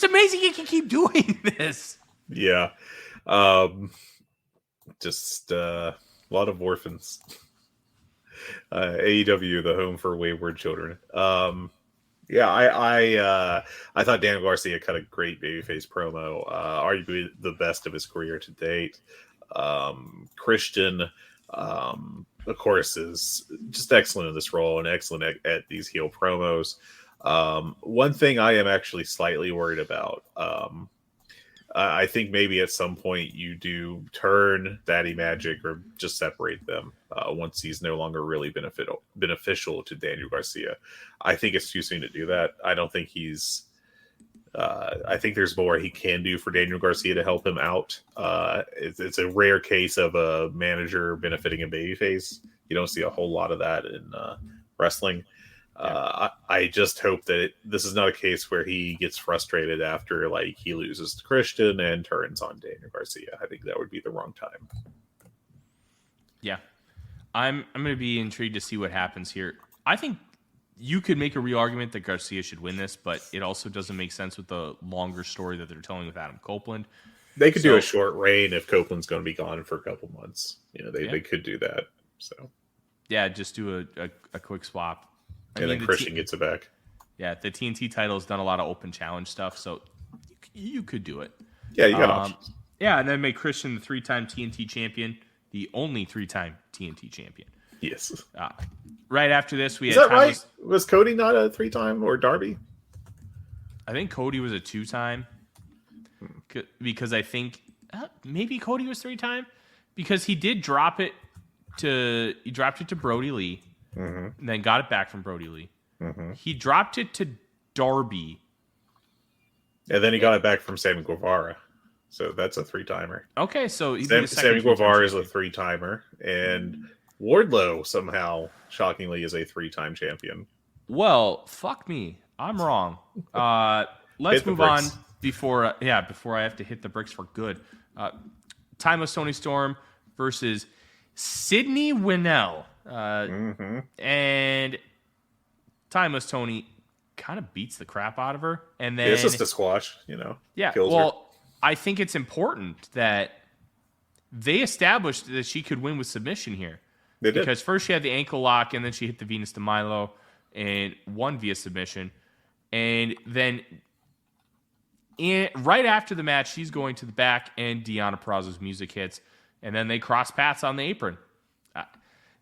amazing he can keep doing this. Yeah. Just a lot of orphans. AEW, the home for wayward children. I thought Daniel Garcia cut a great babyface promo, arguably the best of his career to date. Christian, of course, is just excellent in this role and excellent at these heel promos. One thing I am actually slightly worried about, I think maybe at some point you do turn Daddy Magic or just separate them once he's no longer really beneficial to Daniel Garcia. I think it's too soon to do that. I don't think he's... I think there's more he can do for Daniel Garcia to help him out. It's a rare case of a manager benefiting a babyface. You don't see a whole lot of that in wrestling. I just hope that this is not a case where he gets frustrated after he loses to Christian and turns on Daniel Garcia. I think that would be the wrong time. Yeah, I'm going to be intrigued to see what happens here. I think you could make a real argument that Garcia should win this, but it also doesn't make sense with the longer story that they're telling with Adam Copeland. They could do a short reign if Copeland's going to be gone for a couple months. They could do that. So yeah, just do a quick swap. And then Christian gets it back. Yeah, the TNT title has done a lot of open challenge stuff, so you could do it. Yeah, you got options. Yeah, and then make Christian the 3-time TNT champion, the only 3-time TNT champion. Yes. Right after this, we Is had... that right? Was Cody not a 3-time or Darby? I think Cody was a 2-time. Because I think... maybe Cody was 3-time? Because he did drop it to... He dropped it to Brody Lee. Mm-hmm. And then got it back from Brody Lee. Mm-hmm. He dropped it to Darby. And then he got it back from Sammy Guevara. So that's a 3-timer. Okay, so... Sammy Guevara is a 3-timer. And Wardlow, somehow, shockingly, is a 3-time champion. Well, fuck me. I'm wrong. Let's move on before I have to hit the bricks for good. Timeless Tony Storm versus Sydney Winnell. And Timeless Tony kind of beats the crap out of her, and then it's just a squash, Yeah, kills her. I think it's important that they established that she could win with submission here. They did. Because first she had the ankle lock, and then she hit the Venus de Milo and won via submission, and then right after the match, she's going to the back, and Deonna Purrazzo's music hits, and then they cross paths on the apron.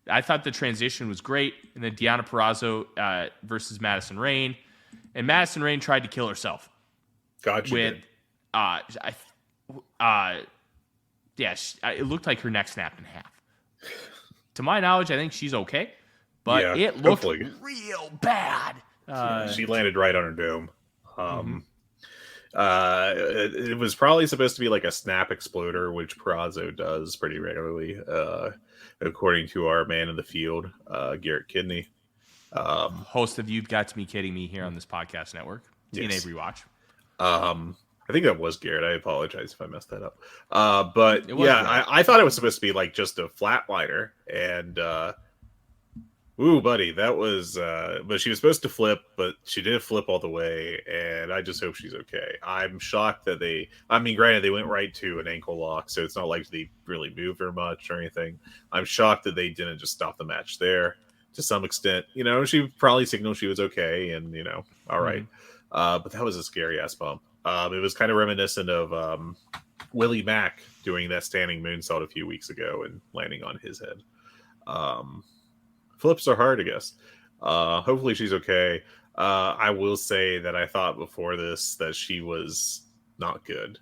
I thought the transition was great, and then Deonna Purrazzo versus Madison Rayne, and Madison Rayne tried to kill herself. God, she did. It looked like her neck snapped in half. To my knowledge, I think she's okay, but it looked real bad. She landed right on her dome. It was probably supposed to be like a snap exploder, which Purrazzo does pretty regularly, according to our man in the field, Garrett Kidney. Host of You've Got to Be Kidding Me here on this podcast network, TNA Yes. Rewatch. I think that was Garrett. I apologize if I messed that up. But I thought it was supposed to be like just a flatliner, and buddy, that was. But she was supposed to flip, but she didn't flip all the way, and I just hope she's okay. I'm shocked that granted, they went right to an ankle lock, so it's not like they really moved her much or anything. I'm shocked that they didn't just stop the match there to some extent. She probably signaled she was okay, and all right. But that was a scary ass bump. It was kind of reminiscent of Willie Mack doing that standing moonsault a few weeks ago and landing on his head. Flips are hard, I guess. Hopefully she's okay. I will say that I thought before this that she was not good.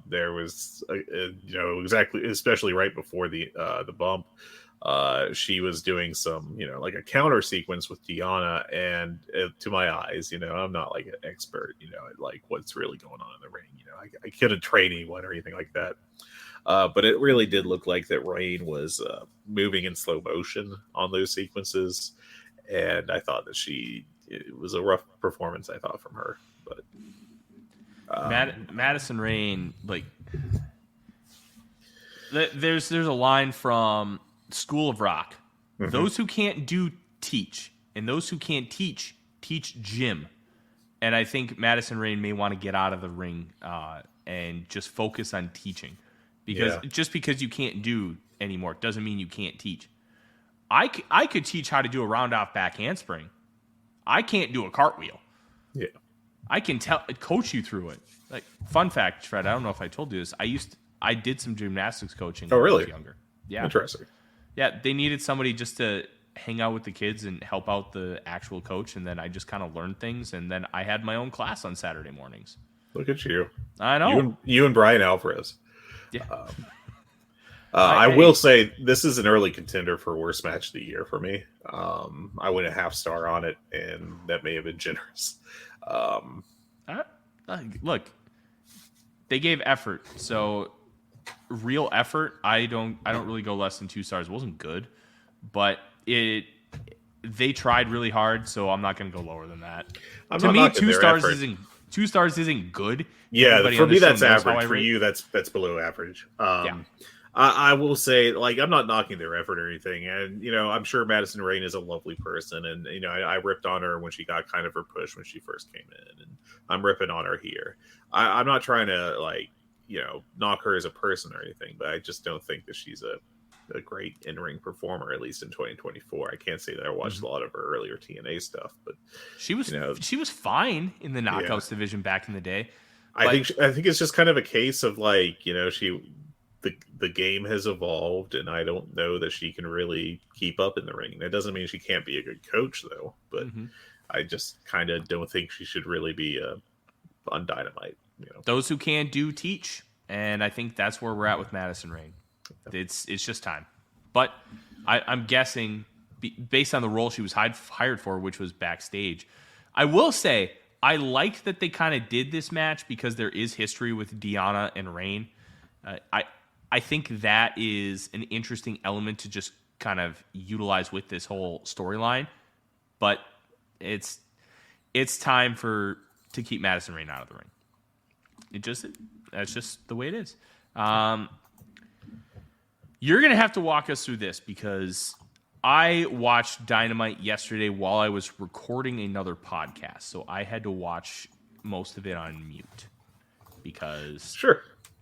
There was, exactly, especially right before the bump, she was doing some, like a counter sequence with Deanna, and to my eyes, I'm not like an expert, at like what's really going on in the ring. I couldn't train anyone or anything like that. But it really did look like that Rain was moving in slow motion on those sequences, and I thought that it was a rough performance, I thought, from her. But Madison Rain, like, there's a line from School of Rock: mm-hmm. Those who can't do teach, and those who can't teach gym. And I think Madison Rain may want to get out of the ring and just focus on teaching, because just because you can't do anymore doesn't mean you can't teach. I could teach how to do a round off back handspring. I can't do a cartwheel. Yeah, I can coach you through it. Like, fun fact, Fred, I don't know if I told you this. I did some gymnastics coaching when I was younger. Yeah. Interesting. Yeah, they needed somebody just to hang out with the kids and help out the actual coach, and then I just kind of learned things, and then I had my own class on Saturday mornings. Look at you. I know. You and Brian Alvarez. Yeah. I will say this is an early contender for worst match of the year for me. I went a half star on it, and that may have been generous. Look, they gave effort, so real effort. I don't really go less than 2 stars. It wasn't good, but they tried really hard, so I'm not going to go lower than that. To me, 2 stars isn't good. Yeah, Everybody for me that's knows average. For you, that's below average. Yeah. I will say, like, I'm not knocking their effort or anything, and I'm sure Madison Rain is a lovely person, and I ripped on her when she got kind of her push when she first came in, and I'm ripping on her here. I'm not trying to knock her as a person or anything, but I just don't think that she's a great in-ring performer, at least in 2024. I can't say that I watched a lot of her earlier TNA stuff, but she was fine in the knockouts division back in the day. I think it's just kind of a case of the game has evolved, and I don't know that she can really keep up in the ring. That doesn't mean she can't be a good coach, though. But I just kind of don't think she should really be on Dynamite. Those who can do teach, and I think that's where we're at with Madison Rain. It's just time. But I'm guessing, based on the role she was hired for, which was backstage, I will say I liked that they kind of did this match because there is history with Deanna and Rain. I think that is an interesting element to just kind of utilize with this whole storyline. But it's time to keep Madison Rain out of the ring. That's just the way it is. You're going to have to walk us through this, because I watched Dynamite yesterday while I was recording another podcast. So I had to watch most of it on mute because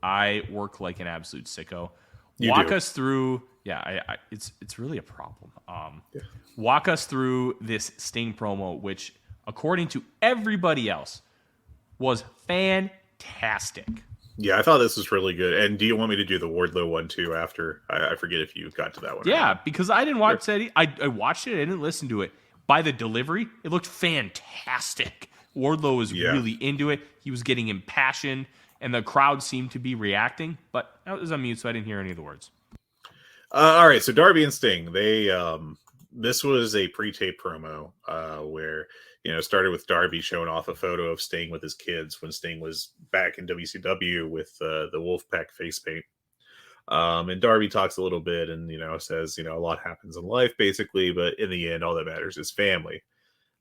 I work like an absolute sicko. Walk us through. Yeah, it's really a problem. Walk us through this Sting promo, which, according to everybody else, was fantastic. Yeah, I thought this was really good. And do you want me to do the Wardlow one too after? I forget if you got to that one. Yeah, because I didn't watch it. I watched it. I didn't listen to it. By the delivery, it looked fantastic. Wardlow was really into it. He was getting impassioned, and the crowd seemed to be reacting. But I was on mute, so I didn't hear any of the words. All right, so Darby and Sting, this was a pre-tape promo where started with Darby showing off a photo of Sting with his kids when Sting was back in WCW with the Wolfpack face paint. And Darby talks a little bit and says a lot happens in life basically, but in the end all that matters is family.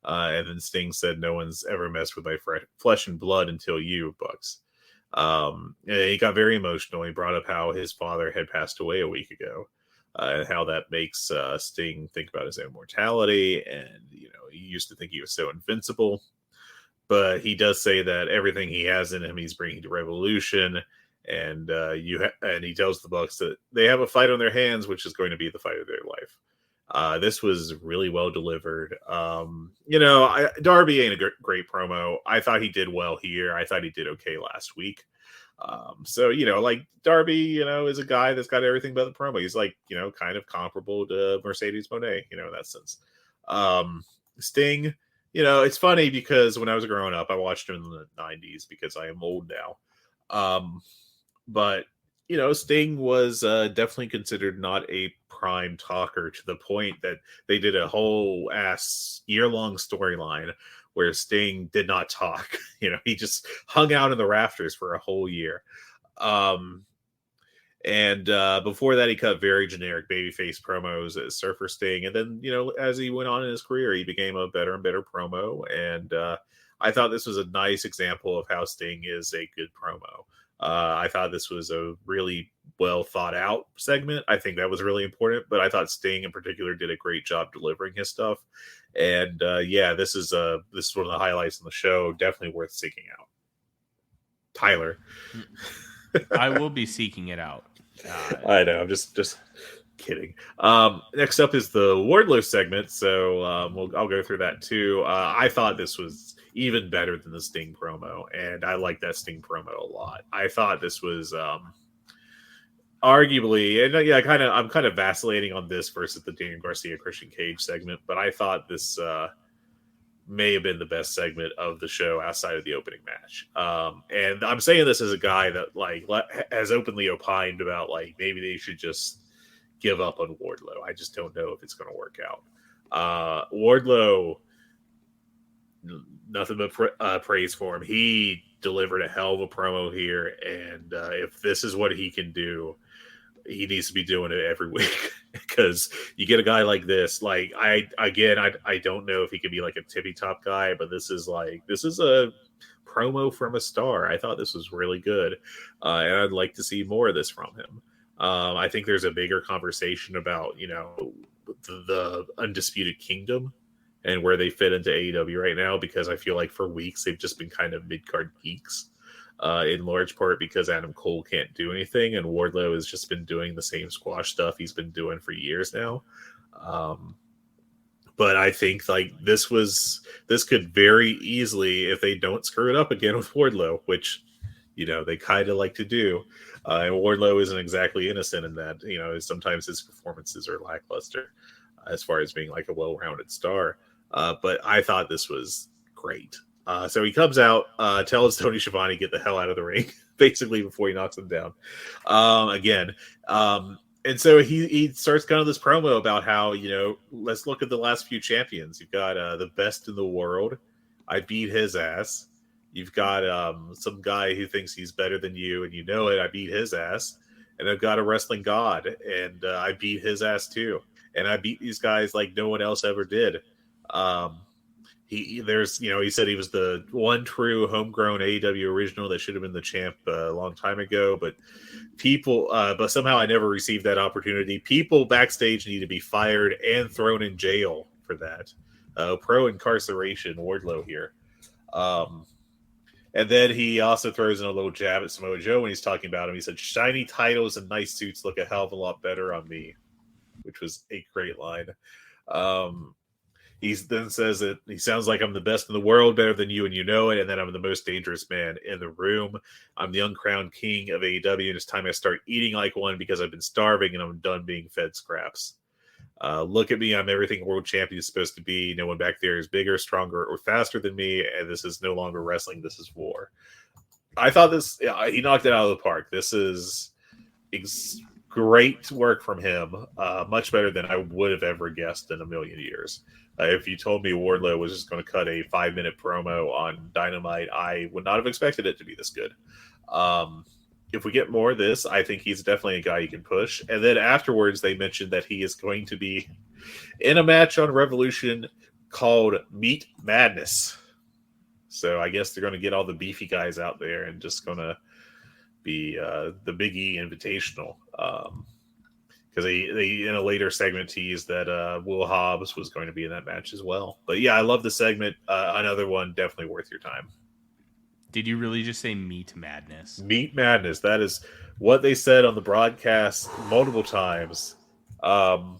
And then Sting said, "No one's ever messed with my flesh and blood until you, Bucks." And he got very emotional. He brought up how his father had passed away a week ago. And how that makes Sting think about his own mortality. And, he used to think he was so invincible. But he does say that everything he has in him, he's bringing to Revolution. And and he tells the Bucks that they have a fight on their hands, which is going to be the fight of their life. This was really well delivered. Darby ain't a great promo. I thought he did well here. I thought he did okay last week. Darby, is a guy that's got everything but the promo. He's kind of comparable to Mercedes Moné, in that sense. Sting, it's funny because when I was growing up, I watched him in the 90s because I am old now. But Sting was definitely considered not a prime talker, to the point that they did a whole ass year-long storyline where Sting did not talk. He just hung out in the rafters for a whole year. And before that, he cut very generic babyface promos as Surfer Sting. And then, as he went on in his career, he became a better and better promo. And I thought this was a nice example of how Sting is a good promo. I thought this was a really well thought out segment. I think that was really important. But I thought Sting in particular did a great job delivering his stuff. And this is one of the highlights in the show. Definitely worth seeking out. Tyler. I will be seeking it out. I know. I'm just kidding. Next up is the Wardlow segment, so I'll go through that too. I thought this was even better than the Sting promo, and I like that Sting promo a lot. I thought this was arguably, and I'm kind of vacillating on this versus the Daniel Garcia Christian Cage segment, but I thought this may have been the best segment of the show outside of the opening match. And I'm saying this as a guy that has openly opined about maybe they should just give up on Wardlow. I just don't know if it's going to work out. Wardlow, nothing but praise for him. He delivered a hell of a promo here, and if this is what he can do, he needs to be doing it every week, because you get a guy like this. I don't know if he could be like a tippy top guy, but this is a promo from a star. I thought this was really good, and I'd like to see more of this from him. I think there's a bigger conversation about the Undisputed Kingdom and where they fit into AEW right now, because I feel like for weeks they've just been kind of mid-card geeks. In large part because Adam Cole can't do anything, and Wardlow has just been doing the same squash stuff he's been doing for years now. But I think this could very easily, if they don't screw it up again with Wardlow, which they kind of like to do, and Wardlow isn't exactly innocent in that. Sometimes his performances are lackluster as far as being like a well-rounded star. But I thought this was great. So he comes out, tells Tony Schiavone get the hell out of the ring, basically, before he knocks him down again. And so he starts kind of this promo about how, let's look at the last few champions. You've got the best in the world. I beat his ass. You've got some guy who thinks he's better than you, and it. I beat his ass. And I've got a wrestling god, and I beat his ass too. And I beat these guys like no one else ever did. He said he was the one true homegrown AEW original that should have been the champ a long time ago, but somehow I never received that opportunity. People backstage need to be fired and thrown in jail for that. Pro incarceration, Wardlow here. And then he also throws in a little jab at Samoa Joe when he's talking about him. He said, "Shiny titles and nice suits look a hell of a lot better on me," which was a great line. He then says that he sounds like I'm the best in the world, better than you, and you know it, and then I'm the most dangerous man in the room. I'm the uncrowned king of AEW, and it's time I start eating like one because I've been starving and I'm done being fed scraps. Look at me. I'm everything a world champion is supposed to be. No one back there is bigger, stronger, or faster than me, and this is no longer wrestling. This is war. I thought he knocked it out of the park. This is great work from him. Much better than I would have ever guessed in a million years. If you told me Wardlow was just going to cut a 5-minute promo on Dynamite, I would not have expected it to be this good. If we get more of this, I think he's definitely a guy you can push. And then afterwards, they mentioned that he is going to be in a match on Revolution called Meat Madness. So I guess they're going to get all the beefy guys out there and just going to be the Big E Invitational. Because they in a later segment teased that Will Hobbs was going to be in that match as well. But yeah, I love the segment. Another one definitely worth your time. Did you really just say Meat Madness? Meat Madness. That is what they said on the broadcast multiple times. The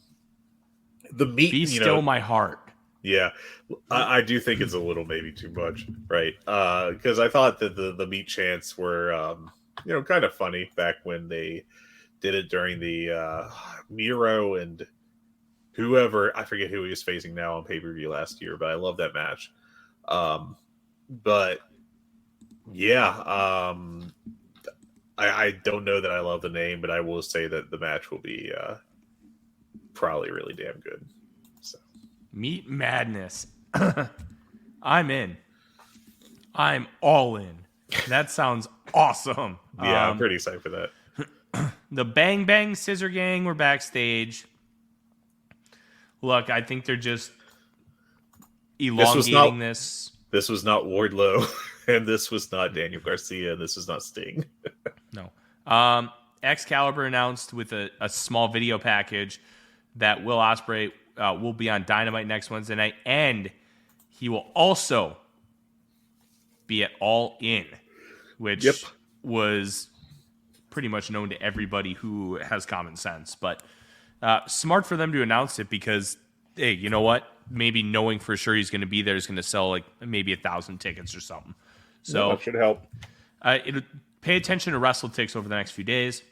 meat. Be still my heart. Yeah, I do think it's a little maybe too much, right? Because I thought that the meat chants were kind of funny back when they did it during the Miro and whoever, I forget who he was facing now on pay-per-view last year, but I love that match. But yeah, I don't know that I love the name, but I will say that the match will be probably really damn good. So. Meat Madness. I'm in. I'm all in. That sounds awesome. Yeah, I'm pretty excited for that. The Bang Bang Scissor Gang were backstage. Look, I think they're just elongating this. This was not Wardlow, and this was not Daniel Garcia, and this is not Sting. No. Excalibur announced with a small video package that Will Ospreay will be on Dynamite next Wednesday night, and he will also be at All In, which was pretty much known to everybody who has common sense. But smart for them to announce it because, hey, you know what? Maybe knowing for sure he's going to be there is going to sell like maybe 1,000 tickets or something. So that should help. Pay attention to WrestleTix over the next few days.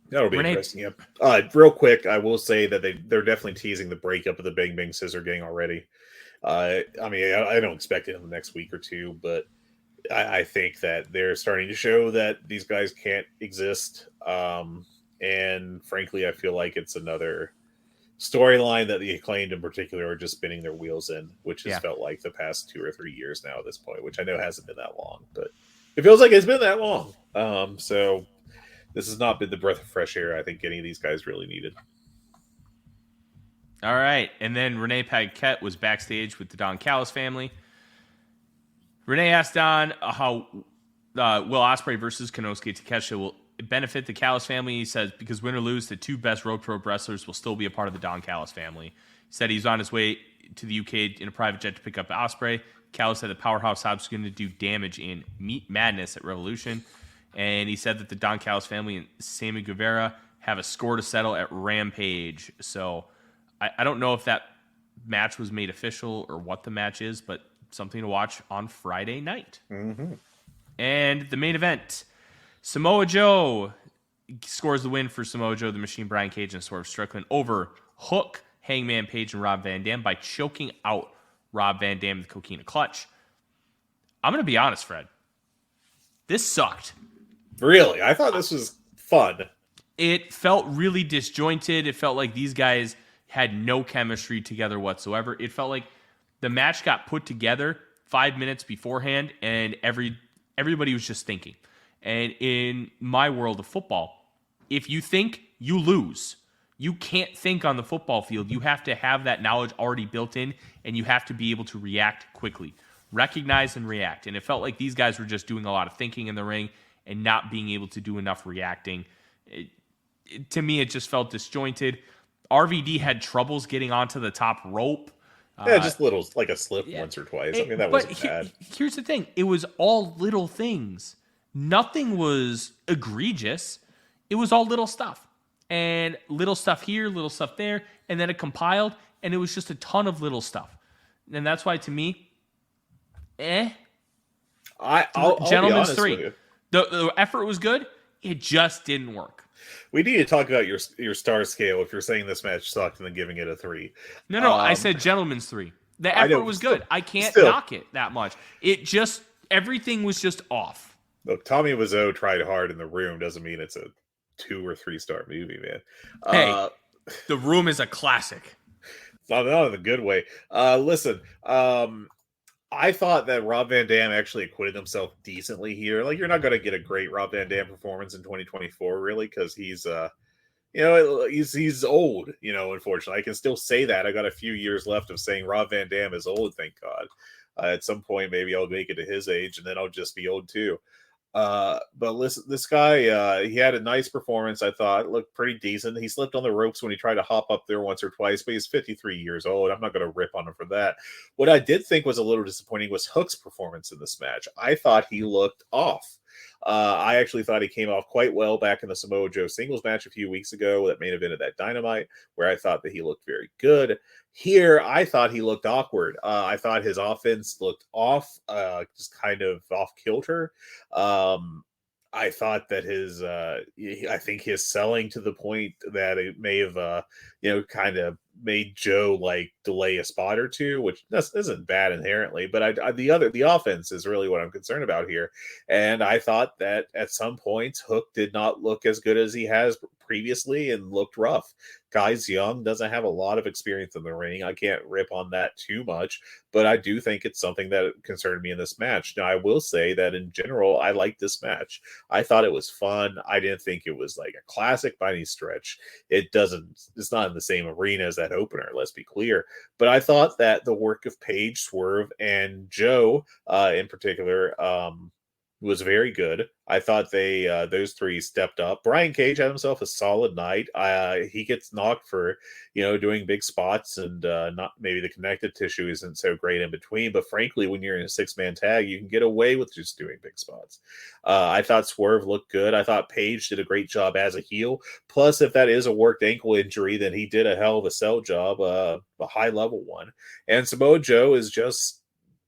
That'll be interesting. Yep. Real quick, I will say that they're definitely teasing the breakup of the Bang Bang Scissor Gang already. I mean, I don't expect it in the next week or two, but I think that they're starting to show that these guys can't exist. And frankly, I feel like it's another storyline that the Acclaimed in particular are just spinning their wheels in, which has felt like the past 2 or 3 years now at this point, which I know hasn't been that long, but it feels like it's been that long. So this has not been the breath of fresh air I think any of these guys really needed. All right. And then Renee Paquette was backstage with the Don Callis family. Renee asked Don how Will Ospreay versus Konosuke Takeshita will benefit the Callis family. He says, because win or lose, the 2 best road pro wrestlers will still be a part of the Don Callis family. He said he's on his way to the UK in a private jet to pick up Ospreay. Callis said the Powerhouse Hobbs is going to do damage in Meat Madness at Revolution. And he said that the Don Callis family and Sammy Guevara have a score to settle at Rampage. So I don't know if that match was made official or what the match is, but something to watch on Friday night. Mm-hmm. And the main event, Samoa Joe scores the win for Samoa Joe, the Machine, Brian Cage, and Swerve Strickland over Hook, Hangman Page, and Rob Van Dam by choking out Rob Van Dam with Coquina Clutch. I'm going to be honest, Fred. This sucked. Really? I thought this was fun. It felt really disjointed. It felt like these guys had no chemistry together whatsoever. It felt like the match got put together 5 minutes beforehand, and everybody was just thinking. And in my world of football, if you think, you lose. You can't think on the football field. You have to have that knowledge already built in, and you have to be able to react quickly. Recognize and react. And it felt like these guys were just doing a lot of thinking in the ring and not being able to do enough reacting. To me, it just felt disjointed. RVD had troubles getting onto the top rope. Yeah, just little, like a slip once or twice. I mean, that wasn't bad. Here's the thing. It was all little things. Nothing was egregious. It was all little stuff. And little stuff here, little stuff there. And then it compiled, and it was just a ton of little stuff. And that's why, to me, I'll Gentlemen's be 3. The effort was good. It just didn't work. We need to talk about your star scale if you're saying this match sucked and then giving it a 3. No, I said Gentlemen's 3. The effort was good. I can't knock it that much. Everything was just off. Look, Tommy Wiseau tried hard in The Room doesn't mean it's a 2 or 3 star movie, man. Hey, The Room is a classic. Not in a good way. Listen, I thought that Rob Van Dam actually acquitted himself decently here. Like, you're not going to get a great Rob Van Dam performance in 2024, really, because he's he's old. Unfortunately, I can still say that. I got a few years left of saying Rob Van Dam is old. Thank God. At some point, maybe I'll make it to his age, and then I'll just be old too. But listen, this guy, he had a nice performance. I thought looked pretty decent. He slipped on the ropes when he tried to hop up there once or twice, but he's 53 years old. I'm not going to rip on him for that. What I did think was a little disappointing was Hook's performance in this match. I thought he looked off. I actually thought he came off quite well back in the Samoa Joe singles match a few weeks ago that main event of that Dynamite, where I thought that he looked very good. Here, I thought he looked awkward. I thought his offense looked off, just kind of off kilter. I thought that I think his selling to the point that it may have, kind of made Joe like delay a spot or two, which isn't bad inherently, but the offense is really what I'm concerned about here. And I thought that at some points Hook did not look as good as he has previously and looked rough. Guy's young, doesn't have a lot of experience in the ring. I can't rip on that too much, but I do think it's something that concerned me in this match. Now, I will say that in general, I liked this match. I thought it was fun. I didn't think it was like a classic by any stretch. It's not in the same arena as that opener, let's be clear. But I thought that the work of Page, Swerve, and Joe in particular was very good. I thought those three stepped up. Brian Cage had himself a solid night. He gets knocked for doing big spots, and not maybe the connective tissue isn't so great in between. But frankly, when you're in a 6-man tag, you can get away with just doing big spots. I thought Swerve looked good. I thought Page did a great job as a heel. Plus, if that is a worked ankle injury, then he did a hell of a sell job, a high level one. And Samoa Joe is just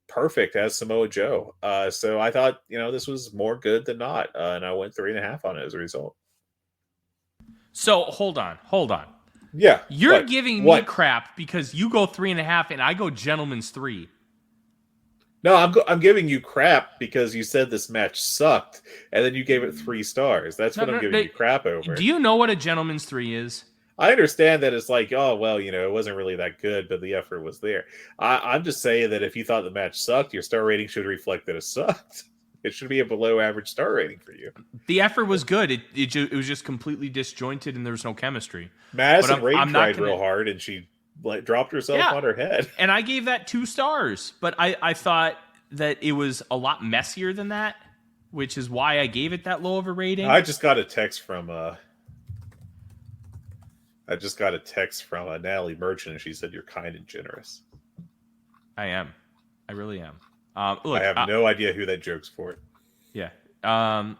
perfect as Samoa Joe. So I thought, this was more good than not. And I went 3.5 on it as a result. So hold on. Yeah. You're giving me crap because you go 3.5 and I go gentleman's 3. No, I'm giving you crap because you said this match sucked and then you gave it 3 stars. That's what I'm giving you crap over. Do you know what a gentleman's 3 is? I understand that it's like, oh, well, it wasn't really that good, but the effort was there. I'm just saying that if you thought the match sucked, your star rating should reflect that it sucked. It should be a below average star rating for you. The effort was good. It was just completely disjointed and there was no chemistry. Madison Rayne tried real hard and she dropped herself on her head. And I gave that 2 stars, but I thought that it was a lot messier than that, which is why I gave it that low of a rating. I just got a text from Natalie Merchant, and she said you're kind and generous. I am. I really am. Look, I have no idea who that joke's for. Yeah. I'm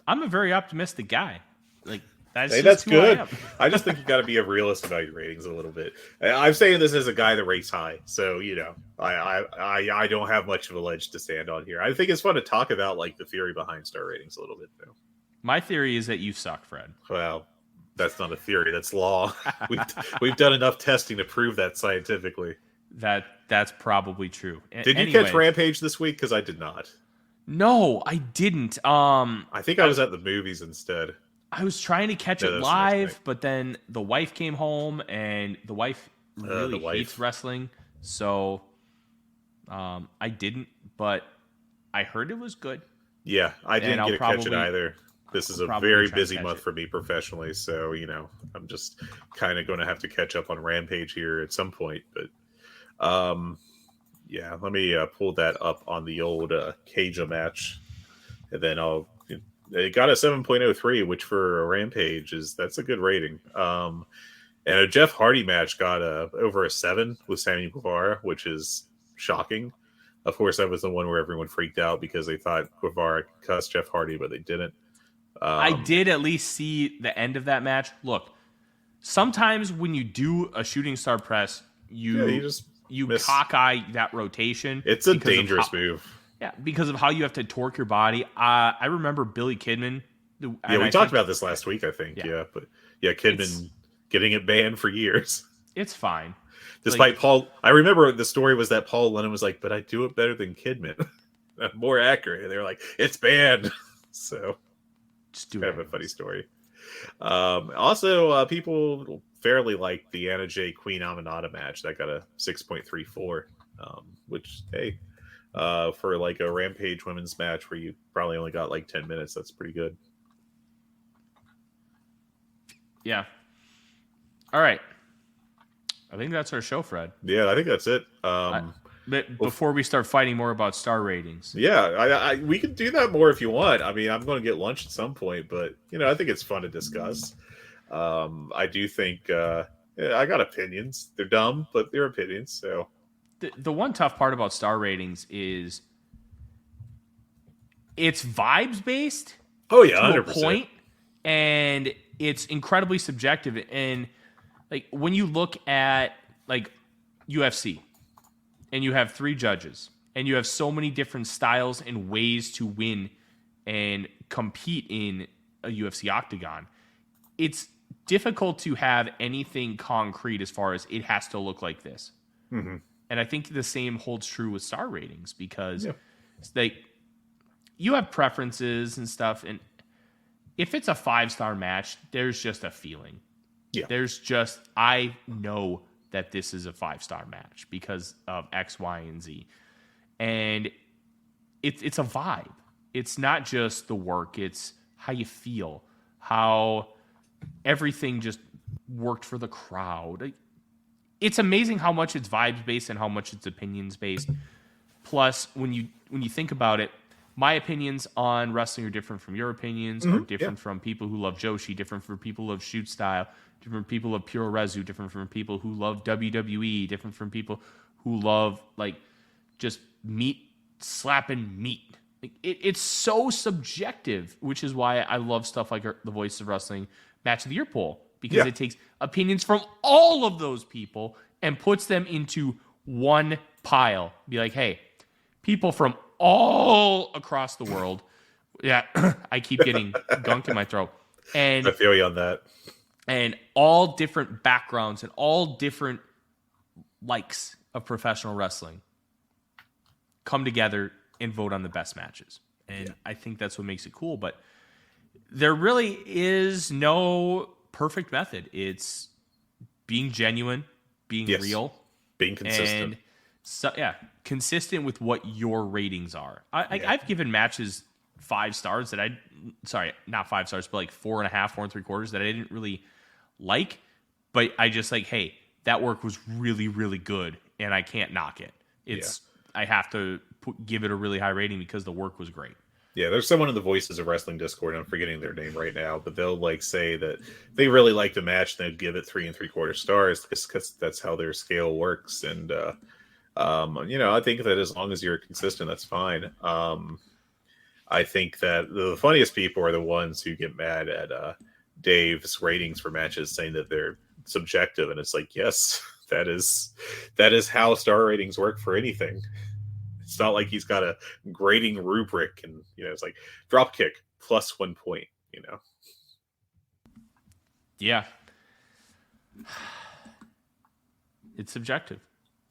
a very optimistic guy. Like that's good. I just think you got to be a realist about your ratings a little bit. I'm saying this as a guy that rates high, so I don't have much of a ledge to stand on here. I think it's fun to talk about like the theory behind star ratings a little bit, though. My theory is that you suck, Fred. Well, that's not a theory. That's law. We've done enough testing to prove that scientifically. That's probably true. Did you catch Rampage this week? Because I did not. No, I didn't. I think I was at the movies instead. I was trying to catch it live, but then the wife came home, and the wife really hates wrestling, so I didn't. But I heard it was good. Yeah, I didn't get to catch it either. This is a very busy month for me professionally, so I'm just kind of going to have to catch up on Rampage here at some point. But let me pull that up on the old Caja match, and then it got a 7.03, which for a Rampage that's a good rating. And a Jeff Hardy match got over a 7 with Sammy Guevara, which is shocking. Of course, that was the one where everyone freaked out because they thought Guevara cussed Jeff Hardy, but they didn't. I did at least see the end of that match. Look, sometimes when you do a shooting star press, you cockeye that rotation. It's a dangerous move. Yeah, because of how you have to torque your body. I remember Billy Kidman. We talked about this last week, I think. Yeah, but Kidman getting it banned for years. It's fine. Despite Paul, I remember the story was that Paul Lennon was like, but I do it better than Kidman. More accurate. And they were like, it's banned. So just do kind of a funny story. Also, people fairly liked the Anna Jay Queen Aminata match. That got a 6.34, which, hey, for like a Rampage women's match where you probably only got like 10 minutes, that's pretty good. Yeah. All right. I think that's our show, Fred. Yeah, I think that's it. But before we start fighting more about star ratings. Yeah, we can do that more if you want. I mean, I'm going to get lunch at some point, but, I think it's fun to discuss. I do think I got opinions. They're dumb, but they're opinions. So the one tough part about star ratings is it's vibes based. Oh, yeah, 100%. To a point, and it's incredibly subjective. And like when you look at like UFC and you have 3 judges and you have so many different styles and ways to win and compete in a UFC octagon, it's difficult to have anything concrete as far as it has to look like this. Mm-hmm. And I think the same holds true with star ratings, because you have preferences and stuff. And if it's a 5-star match, there's just a feeling. Yeah. There's just, I know that this is a 5-star match because of X, Y, and Z. And it's a vibe. It's not just the work. It's how you feel, how everything just worked for the crowd. It's amazing how much it's vibes based and how much it's opinions based. Plus, when you think about it, my opinions on wrestling are different from your opinions, are different from people who love Joshi, different from people who love shoot style, different from people who love Pure Rezu, different from people who love WWE, different from people who love like just meat slapping meat. Like, it's so subjective, which is why I love stuff like the Voice of Wrestling Match of the Year poll, because it takes opinions from all of those people and puts them into one pile. Be like, hey, people from all across the world. Yeah, I keep getting gunk in my throat. And I feel you on that. And all different backgrounds and all different likes of professional wrestling come together and vote on the best matches. And I think that's what makes it cool. But there really is no perfect method. It's being genuine, being real, being consistent. And consistent with what your ratings are. I've given matches 5 stars that not 5 stars, but like 4.5, 4.75 that I didn't really like, but I just like, hey, that work was really, really good, and I can't knock it. I have to give it a really high rating because the work was great. Yeah, there's someone in the Voices of Wrestling Discord, I'm forgetting their name right now, but they'll like say that they really like the match, and they'd give it 3.75 stars because that's how their scale works. And I think that as long as you're consistent, that's fine. I think that the funniest people are the ones who get mad at Dave's ratings for matches, saying that they're subjective, and it's like, yes, that is how star ratings work for anything. It's not like he's got a grading rubric, and it's like drop kick plus 1 point. Yeah, it's subjective,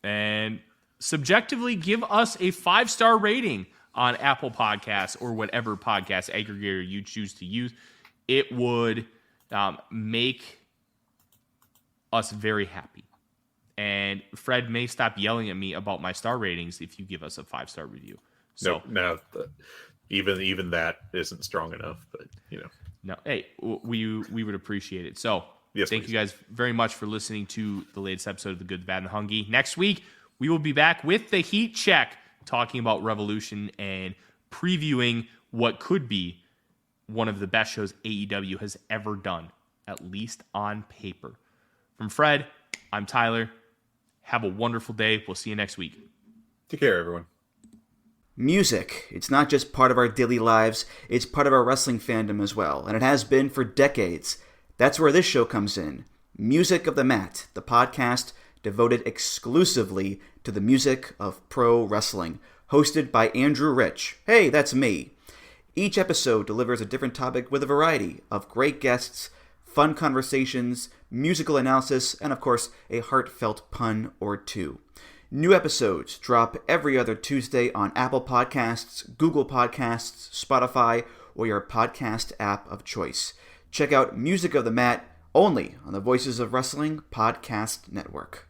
and subjectively give us a 5-star rating on Apple Podcasts or whatever podcast aggregator you choose to use. It would make us very happy. And Fred may stop yelling at me about my star ratings if you give us a 5-star review. So, no, even that isn't strong enough. But no, hey, we would appreciate it. So, thank you guys very much for listening to the latest episode of The Good, the Bad, and the Hungee. Next week, we will be back with the Heat Check, talking about Revolution and previewing what could be one of the best shows AEW has ever done, at least on paper. From Fred, I'm Tyler. Have a wonderful day. We'll see you next week. Take care, everyone. Music. It's not just part of our daily lives, it's part of our wrestling fandom as well, and it has been for decades. That's where this show comes in. Music of the Mat, the podcast devoted exclusively to the music of pro wrestling, hosted by Andrew Rich. Hey, that's me. Each episode delivers a different topic with a variety of great guests, fun conversations, musical analysis, and of course, a heartfelt pun or two. New episodes drop every other Tuesday on Apple Podcasts, Google Podcasts, Spotify, or your podcast app of choice. Check out Music of the Mat only on the Voices of Wrestling Podcast Network.